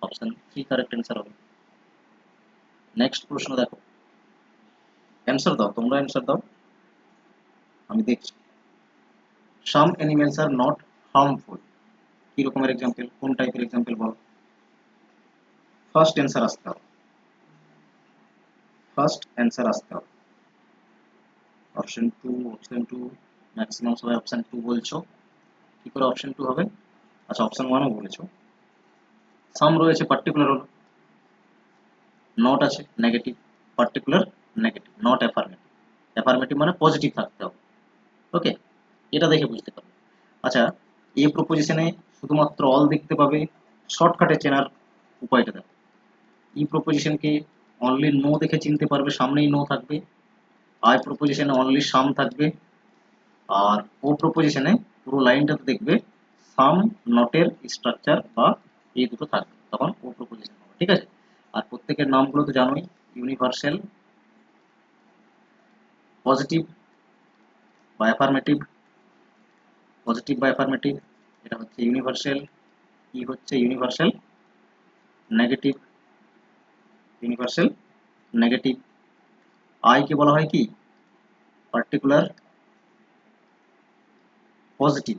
Speaker 1: option 3 correct answer হবে। নেক্সট প্রশ্ন দেখো, অ্যান্সার দাও, তোমরা অ্যান্সার দাও, আমি দেখছি। সাম অ্যানিমেলস আর নট হার্মফুল, কি রকমের এক্সাম্পল, কোন টাইপের এক্সাম্পল বলো? ফার্স্ট অ্যান্সার আসতে হবে, ফার্স্ট অ্যান্সার আসতে হবে। অপশন 2, অপশন 2, ম্যাক্সিমাম সবাই অপশন 2 বলছো, কি করে অপশন 2 হবে? আচ্ছা অপশন 1ও বলেছো। সাম রয়েছে পার্টিকুলার হলো, নট আছে negative, particular negative, not affirmative, affirmative মানে পজিটিভ থাকতে হবে। ওকে, এটা দেখে বুঝতে পারবে। আচ্ছা, এই প্রপোজিশনে শুধুমাত্র অল দেখতে পাবে, শর্টকাটে চেনার উপায়টা দেখো। ই প্রপোজিশনকে অনলি নো দেখে চিনতে পারবে, সামনেই নো থাকবে। আই প্রপোজিশনে অনলি সাম থাকবে, আর ও প্রপোজিশনে পুরো লাইনটাতে দেখবে সাম নটের স্ট্রাকচার বা এই দুটো থাকবে, তখন ও প্রপোজিশন হবে, ঠিক আছে। আর প্রত্যেকের নামগুলো তো জানোই, ইউনিভার্সাল, পজিটিভ বা অ্যাফার্মেটিভ, পজিটিভ বা অ্যাফার্মেটিভ, এটা হচ্ছে ইউনিভার্সাল, ই হচ্ছে universal negative, universal negative. I কে বলা হয় কি, পার্টিকুলার পজিটিভ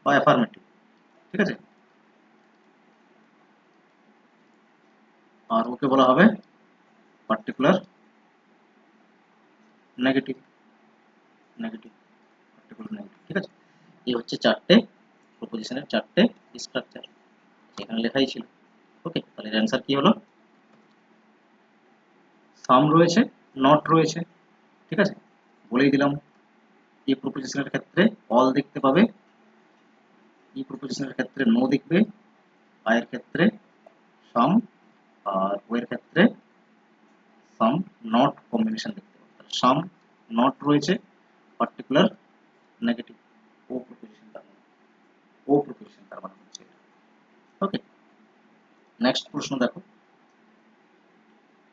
Speaker 1: বা অ্যাফার্মেটিভ, ঠিক আছে। আর ওকে বলা হবে particular negative, negative, particular negative, ঠিক আছে। এই হচ্ছে চারটে প্রপোজিশনের চারটে স্ট্রাকচার, এখানে লেখাই ছিল। ওকে, তাহলে এর অ্যান্সার কি হলো, সাম রয়েছে, নট রয়েছে, ঠিক আছে, বলেই দিলাম। এই প্রপোজিশনের ক্ষেত্রে অল দেখতে পাবে, এই প্রপোজিশনের ক্ষেত্রে নো দেখবে, আয়ের ক্ষেত্রে সাম, আর ও এর ক্ষেত্রে সাম নট কম্বিনেশন দেখতে পাবে। তাহলে সাম নট রয়েছে, পার্টিকুলার নেগেটিভ, ও প্রপোজিশন তার মানে, ও প্রপোজিশন তার মানে হচ্ছে এটা। ওকে, নেক্সট প্রশ্ন দেখো,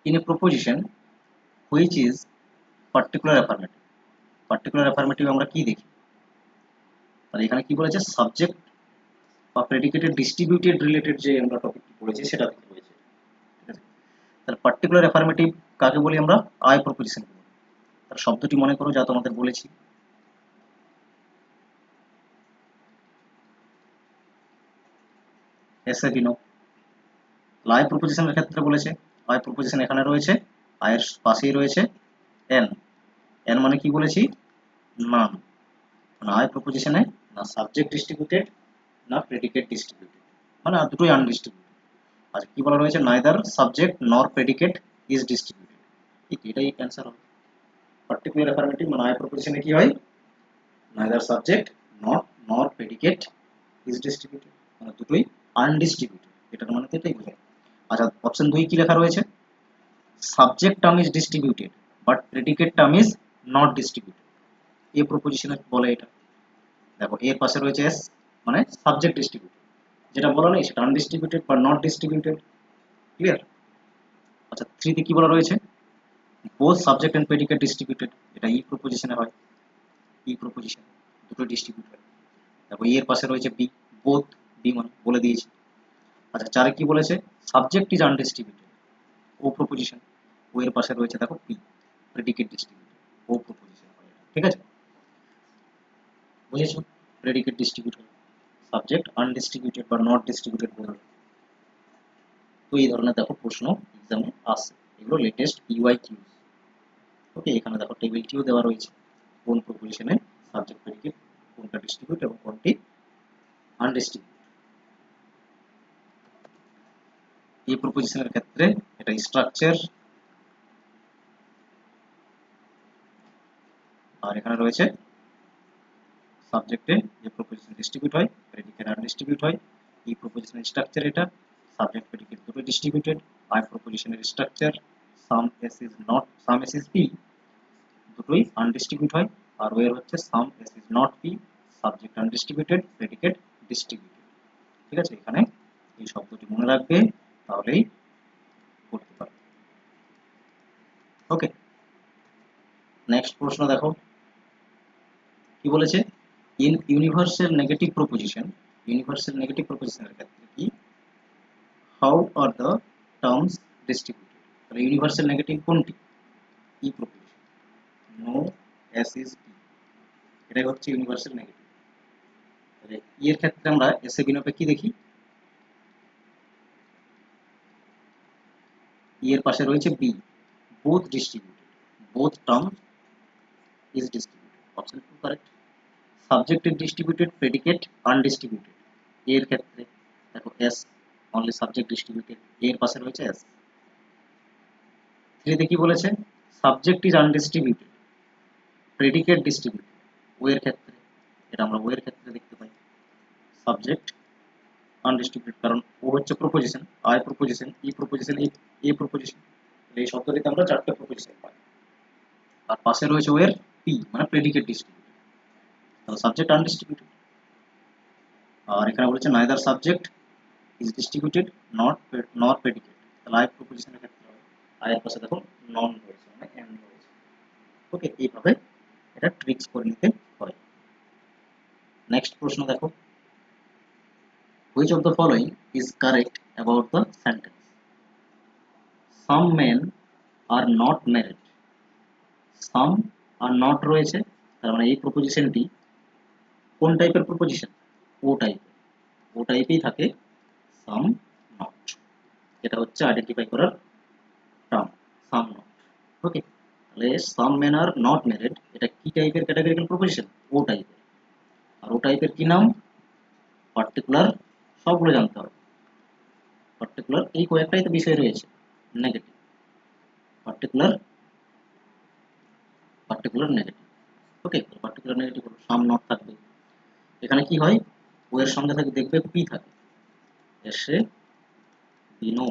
Speaker 1: in a proposition which is particular affirmative, particular affirmative আমরা কি দেখি? তাহলে এখানে কি বলেছে, সাবজেক্ট বা প্রেডিকেটেড ডিস্ট্রিবিউটেড রিলেটেড যে আমরা টপিকটি পড়েছি সেটা থেকে হয়েছে, ঠিক আছে। তাহলে পার্টিকুলার অ্যাফার্মেটিভ কাকে বলি আমরা? আই প্রপোজিশন বলি। তার শব্দটি মনে করো যা তোমাদের বলেছি। এসে বিনো। আই প্রপোজিশনের ক্ষেত্রে বলেছে, আই প্রপোজিশন এখানে রয়েছে, আয়ের পাশেই রয়েছে এন। এন মানে কি বলেছি? নাম। মানে আই প্রপোজিশনে না সাবজেক্ট ডিস্ট্রিবিউটেড না প্রেডিকেট ডিস্ট্রিবিউটেড, মানে আর দুটোই আনডিস্ট্রিবিউটেড। আচ্ছা কি বলা রয়েছে? নাইদার সাবজেক্ট নর প্রেডিকেট ইজ ডিস্ট্রিবিউটেড। ঠিক এটাই অ্যান্সার হবে। পার্টিকুলার অ্যাফার্মেটিভ মানে আই প্রপোজিশনে কি হয়? নাইদার সাবজেক্ট নট নর প্রেডিকেট ইজ ডিস্ট্রিবিউটেড, মানে দুটোই আনডিস্ট্রিবিউটেড। এটার মানে তো এটাই বোঝায়। আচ্ছা অপশন 2 কি লেখা রয়েছে? Subject term is distributed but predicate term is not distributed. A প্রপোজিশনে বলে এটা। দেখো এর পাশে রয়েছে এস, মানে সাবজেক্ট ডিস্ট্রিবিউটেড, যেটা বলা নেই সেটা আনডিস্ট্রিবিউটেড বা নট ডিস্ট্রিবিউটেড। ক্লিয়ার? আচ্ছা 3 তে কি বলা রয়েছে? Both subject and predicate distributed, এটা ই প্রপোজিশনে হয়। ই প্রপোজিশন দুটো ডিস্ট্রিবিউটেড। দেখো এর পাশে রয়েছে বি, বোথ, বি মানে বলে দিয়েছি। আচ্ছা 4 কি বলেছে? Subject is undistributed, O proposition. O এর পাশে রয়েছে দেখো P, predicate distributed, O proposition হয় এটা। ঠিক আছে, বুঝেছো? প্রেডিকেট ডিস্ট্রিবিউটেড, সাবজেক্ট আনডিস্ট্রিবিউটেড বা নট ডিস্ট্রিবিউটেড বলে। তো এই ধরনের দেখো প্রশ্ন এক্সামে আসে, এগুলো লেটেস্ট পিওয়াই কিউজ। ওকে, এখানে দেখো টেবিলটিও দেওয়া রয়েছে কোন প্রপোজিশনে সাবজেক্ট প্রেডিকেট কোনটা ডিস্ট্রিবিউট এবং কোনটি আনডিস্ট্রিবিউট। এই প্রপোজিশনের ক্ষেত্রে এটা স্ট্রাকচার, আর এখানে রয়েছে সাবজেক্টে যে প্রপোজিশন ডিস্ট্রিবিউট হয় প্রেডিকেট আনডিস্ট্রিবিউট হয়। এই প্রপোজিশনের স্ট্রাকচার এটা, সাবজেক্ট প্রেডিকেট দুটো ডিস্ট্রিবিউটেড। আই প্রপোজিশনের structure some S is not some S is P, দুটোই আনডিস্ট্রিবিউট হয়। আর ওয়ের হচ্ছে some S is not P, subject undistributed predicate distributed. ঠিক আছে, এখানে এই শব্দটি মনে রাখবে, তাহলেই করতে পারবে। ওকে, নেক্সট প্রশ্ন দেখো কি বলেছে? In universal negative proposition, universal negative প্রপোজিশনের ক্ষেত্রে কি how are the terms distributed? তাহলে ইউনিভার্সাল নেগেটিভ কোনটি? E proposition, no S is P, এটাই হচ্ছে ইউনিভার্সাল নেগেটিভ। তাহলে ই এর ক্ষেত্রে আমরা এস এ বিনোপে কি দেখি? ই এর পাশে রয়েছে B, both distributed, both terms is distributed, option 2 correct. Subject is distributed, predicate undistributed, এর ক্ষেত্রে দেখো s only subject distributed, এর পাশে রয়েছে s। 3 তে কি বলেছে? Subject is undistributed, predicate distributed, ও এর ক্ষেত্রে, এটা আমরা ও এর ক্ষেত্রে দেখতে পাই। Subject undistributed কারণ ও হচ্ছে proposition, I proposition, E proposition, A proposition, এই শব্দটিতে আমরা চারটে প্রপোজিশন পাই। আর পাশে রয়েছে ও এর পি মানে প্রেডিকেট ডিস্ট্রিবিউটেড, তাহলে সাবজেক্ট আনডিস্ট্রিবিউটেড। আর এখানে বলেছে neither subject is distributed not not predicate, তাহলে আই প্রপোজিশনের ক্ষেত্রে হবে। আই এর পাশে দেখো নন রয়েছে মানে এন রয়েছে। ওকে, এইভাবে এটা ট্রিক্স করে নিতে হয়। নেক্সট প্রশ্ন দেখো, which of the following is correct about the sentence? Some main are not married. Some are not রয়েছে, তার মানে এই প্রপোজিশনটি কোন টাইপের প্রপোজিশন? ও টাইপের, ও টাইপেই থাকে সাম নট, এটা হচ্ছে আইডেন্টিফাই করার টার্ম সাম নট। ওকে, তাহলে সাম মেন আর নট ম্যারিড এটা কি টাইপের ক্যাটাগরিক্যাল প্রপোজিশন? ও টাইপের। আর ও টাইপের কি নাম? পার্টিকুলার, সবগুলো জানতে হবে। পার্টিকুলার এই কয়েকটাই তো বিষয় রয়েছে, negative, particular, particular negative. Okay, particular negative some not থাকবে। এখানে কি হয়? ও এর সঙ্গে থাকে দেখবে পি থাকে, এসে বিনো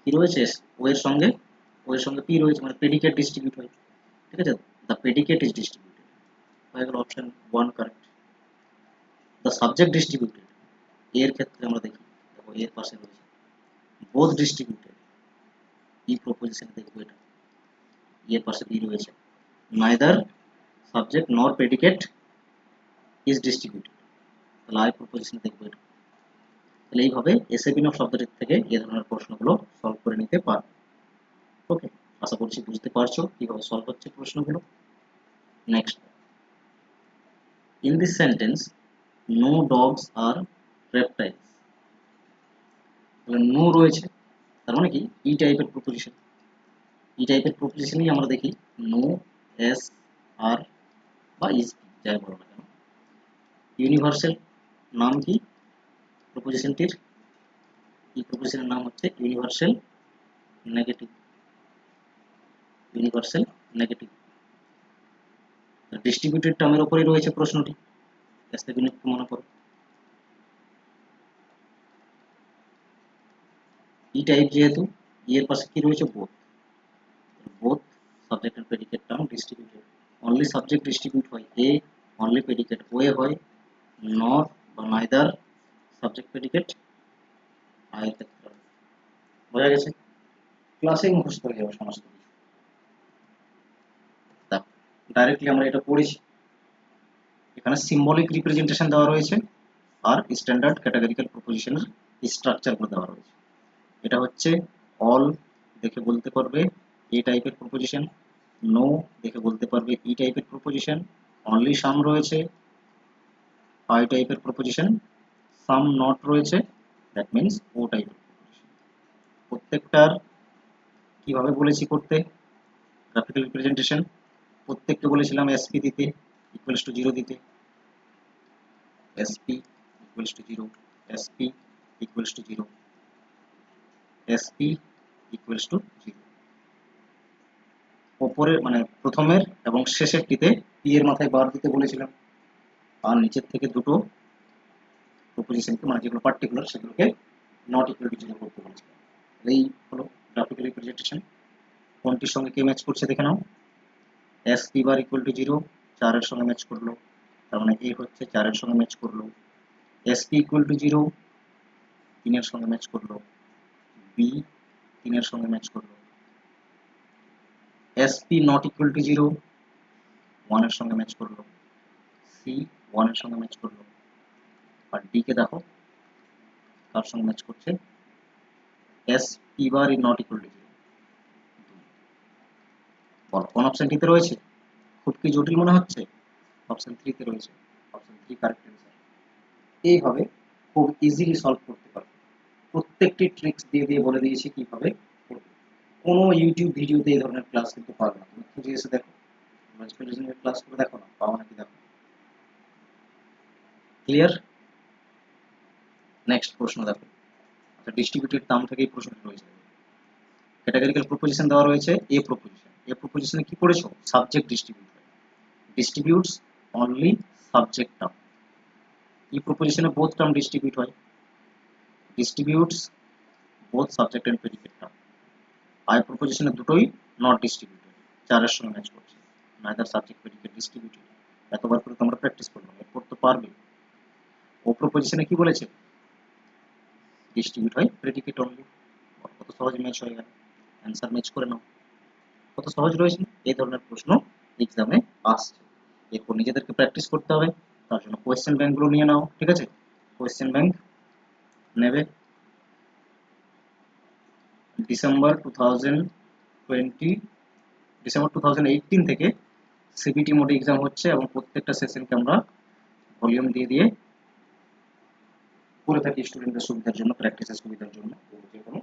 Speaker 1: কি রয়েছে? ও এর সঙ্গে, ও এর সঙ্গে পি রয়েছে মানে প্রেডিকেট ডিস্ট্রিবিউট হয়। ঠিক আছে, দ্য প্রেডিকেট ইজ ডিস্ট্রিবিউটেড, হয়ে গেল option 1 correct. The subject distributed, এর ক্ষেত্রে আমরা দেখি, দেখো এর পাশে রয়েছে বোথ ডিস্ট্রিবিউটেড, ই প্রপোজিশন দেখবো এটা, এর পাশে বি রয়েছে নাইদার সাবজেক্ট নর প্রেডিকেট ইজ ডিস্ট্রিবিউটেড, তাহলে আই প্রপোজিশন দেখবো এটা। তাহলে এইভাবে এসএবিন অফ শব্দটির থেকে এই ধরনের প্রশ্নগুলো সলভ করে নিতে পারবে। ওকে, আশা করছি বুঝতে পারছো কিভাবে সলভ হচ্ছে প্রশ্নগুলো। Next, in this sentence no dogs are reptiles. তাহলে নো রয়েছে, তার মানে কি ই টাইপের প্রপোজিশন। ই টাইপের প্রপোজিশনই আমরা দেখি নো, এস, আর বা ইজ, যাই বলো না কেন। ইউনিভার্সাল নাম কি প্রপোজিশনটির? এই প্রপোজিশনের নাম হচ্ছে universal negative. Universal negative. Distributed টার্মের উপরেই রয়েছে প্রশ্নটি, এসএবিন একটু মনে করো। ই টাইপ যেহেতু, ই এর পাশে কি রয়েছে? Both. Both subject and predicate term distributed. Only subject distribute হয় এ, অনলি প্রেডিকেট ওয়ে হয়, নট বা নাইদার সাবজেক্ট প্রেডিকেট আই এর ক্ষেত্রে। বোঝা গেছে? ক্লাসেই মুখস্থ হয়ে যাবে সমস্ত কিছু। ডাইরেক্টলি আমরা এটা পড়েছি। এখানে সিম্বলিক রিপ্রেজেন্টেশন দেওয়া রয়েছে আর স্ট্যান্ডার্ড ক্যাটাগরিক্যাল প্রপোজিশনের স্ট্রাকচারগুলো দেওয়া রয়েছে। এটা হচ্ছে অল দেখে বলতে পারবে এ টাইপের প্রপোজিশন, নো দেখে বলতে পারবে ই টাইপের প্রপোজিশন, অনলি সাম রয়েছে আই টাইপের প্রপোজিশন, সাম নট রয়েছে, দ্যাট মিন্স ও টাইপের প্রপোজিশন। প্রত্যেকটার কিভাবে বলেছি করতে গ্রাফিক্যাল রিপ্রেজেন্টেশন, প্রত্যেককে বলেছিলাম এসপি দিতে, ইকুয়ালস টু 0 দিতে, SP equals to 0, SP equals to 0, SP equals to 0। ওপরের মানে প্রথমের এবং শেষেরটিতে পি এর মাথায় বার দিতে বলেছিলাম, আর নিচের থেকে দুটো প্রপোজিশনকে মানে যেগুলো পার্টিকুলার সেগুলোকে নট ইকুয়াল টু 0 করতে বলেছিলাম। এই হলো গ্রাফিক্যাল রিপ্রেজেন্টেশন। কোনটির সঙ্গে কে ম্যাচ করছে দেখে নাও। S P bar equal to 0 4 এর সঙ্গে ম্যাচ করলো, তার মানে এ হচ্ছে 4 এর সঙ্গে ম্যাচ করলো। এস পি ইকুয়াল টু 0 3 এর সঙ্গে ম্যাচ করলো, বি 3 এর সঙ্গে ম্যাচ করলো। S P not equal to 0 1 এর সঙ্গে ম্যাচ করলো, সি 1 এর সঙ্গে ম্যাচ করলো। আর ডি কে দেখো কার সঙ্গে ম্যাচ করছে, S P bar is not equal to 0। বল কোন অপশনটিতে রয়েছে? খুব কি জটিল মনে হচ্ছে? অপশন 3 তে রয়েছে। Option 3 correct answer. এইভাবে খুব ইজিলি সলভ করতে পারবে। প্রত্যেকটি ট্রিক্স দিয়ে দিয়ে বলে দিয়েছি কিভাবে করবে। কোনো ইউটিউব ভিডিওতে এই ধরনের ক্লাস কিন্তু পাবে না। তুমি খুঁজে এসে দেখো, লজিক্যাল রিজনিং ক্লাসগুলো দেখো না, পাও নাকি দেখো। ক্লিয়ার? নেক্সট প্রশ্ন দেখো। আচ্ছা, ডিস্ট্রিবিউটেড টার্ম থেকেই প্রশ্নটি রয়েছে। ক্যাটাগরিক্যাল প্রপোজিশন দেওয়া রয়েছে এ প্রপোজিশন। এ প্রপোজিশনে কি পড়েছো? সাবজেক্ট ডিস্ট্রিবিউট হয়, distributes only subject term. E প্রপোজিশনে বোথ টার্ম ডিস্ট্রিবিউট হয়, distributes both subject and predicate term. I প্রপোজিশনে দুটোই নট ডিস্ট্রিবিউটেড, 4 এর সঙ্গে ম্যাচ করছে, নাইদার সাবজেক্ট প্রেডিকেট ডিস্ট্রিবিউটেড। এতবার করে তোমরা প্র্যাকটিস করবে, এরপর তো পারবে। ও প্রপোজিশনে কি বলেছে? ডিস্ট্রিবিউট হয় প্রেডিকেট অনলি। কত সহজ ম্যাচ হয়ে গেল, অ্যান্সার ম্যাচ করে নাও। কত সহজ রয়েছে। এই ধরনের প্রশ্ন এক্সামে আসছে, এরপর নিজেদেরকে প্র্যাকটিস করতে হবে। তার জন্য কোয়েশ্চেন ব্যাংকগুলো নিয়ে নাও, ঠিক আছে? কোয়েশ্চেন ব্যাংক নেবে ডিসেম্বর 2018 থেকে সিবিটি মোডে এক্সাম হচ্ছে এবং প্রত্যেকটা সেশনকে আমরা ভলিউম দিয়ে দিয়ে করে থাকি স্টুডেন্টদের সুবিধার জন্য, প্র্যাকটিসের সুবিধার জন্য। তো যে কোনো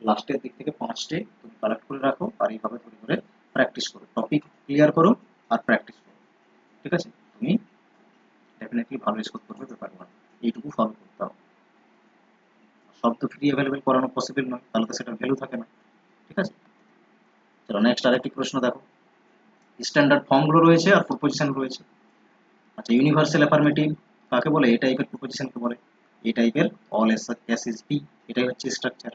Speaker 1: লাস্টের দিক থেকে 5টে তুমি কালেক্ট করে রাখো আর এইভাবে করে করে প্র্যাকটিস করো, টপিক ক্লিয়ার করো আর প্র্যাকটিস করো, ঠিক আছে? তুমি ডেফিনেটলি ভালো স্কোর করবে পেপার 1। এইটুকু ফলো করতে হবে। সব তো ফ্রি অ্যাভেলেবেল করানো পসিবল নয়, তাহলে তো সেটার ভ্যালু থাকে না, ঠিক আছে? চলো নেক্সট আরেকটি প্রশ্ন দেখো। স্ট্যান্ডার্ড ফর্মগুলো রয়েছে আর প্রপোজিশন রয়েছে। আচ্ছা, ইউনিভার্সাল অ্যাফার্মেটিভ কাকে বলে? এই টাইপের প্রপোজিশনকে বলে। এই টাইপের অল এস ইজ পি, এটাই হচ্ছে স্ট্রাকচার।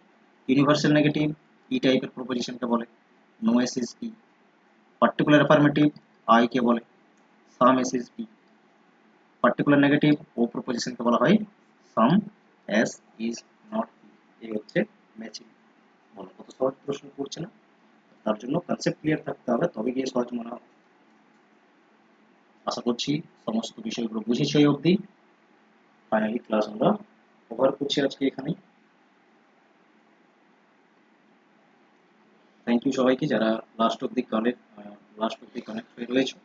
Speaker 1: ইউনিভার্সাল নেগেটিভ ই টাইপের প্রপোজিশনকে বলে, no S is P. Particular affirmative I কে বলে, some S is P. Particular negative O প্রপোজিশনকে বলা হয় some S is not P. এই হচ্ছে ম্যাচিং। বলো কত সহজ প্রশ্ন করছে না? তার জন্য কনসেপ্ট ক্লিয়ার থাকতে হবে, তবে গিয়ে সহজ মনে হবে। আশা করছি সমস্ত বিষয়গুলো বুঝেছি এই অবধি। ফাইনালি ক্লাস আমরা কভার করছি আজকে এখানেই। থ্যাংক ইউ সবাইকে যারা লাস্ট অব্দি কানেক্ট হয়ে রয়েছে।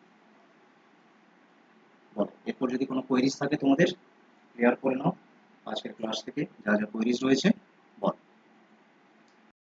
Speaker 1: বলো, এরপর যদি কোনো কোয়েরিজ থাকে তোমাদের ক্লিয়ার করে নাও আজকের ক্লাস থেকে যা যা কোয়েরিজ রয়েছে।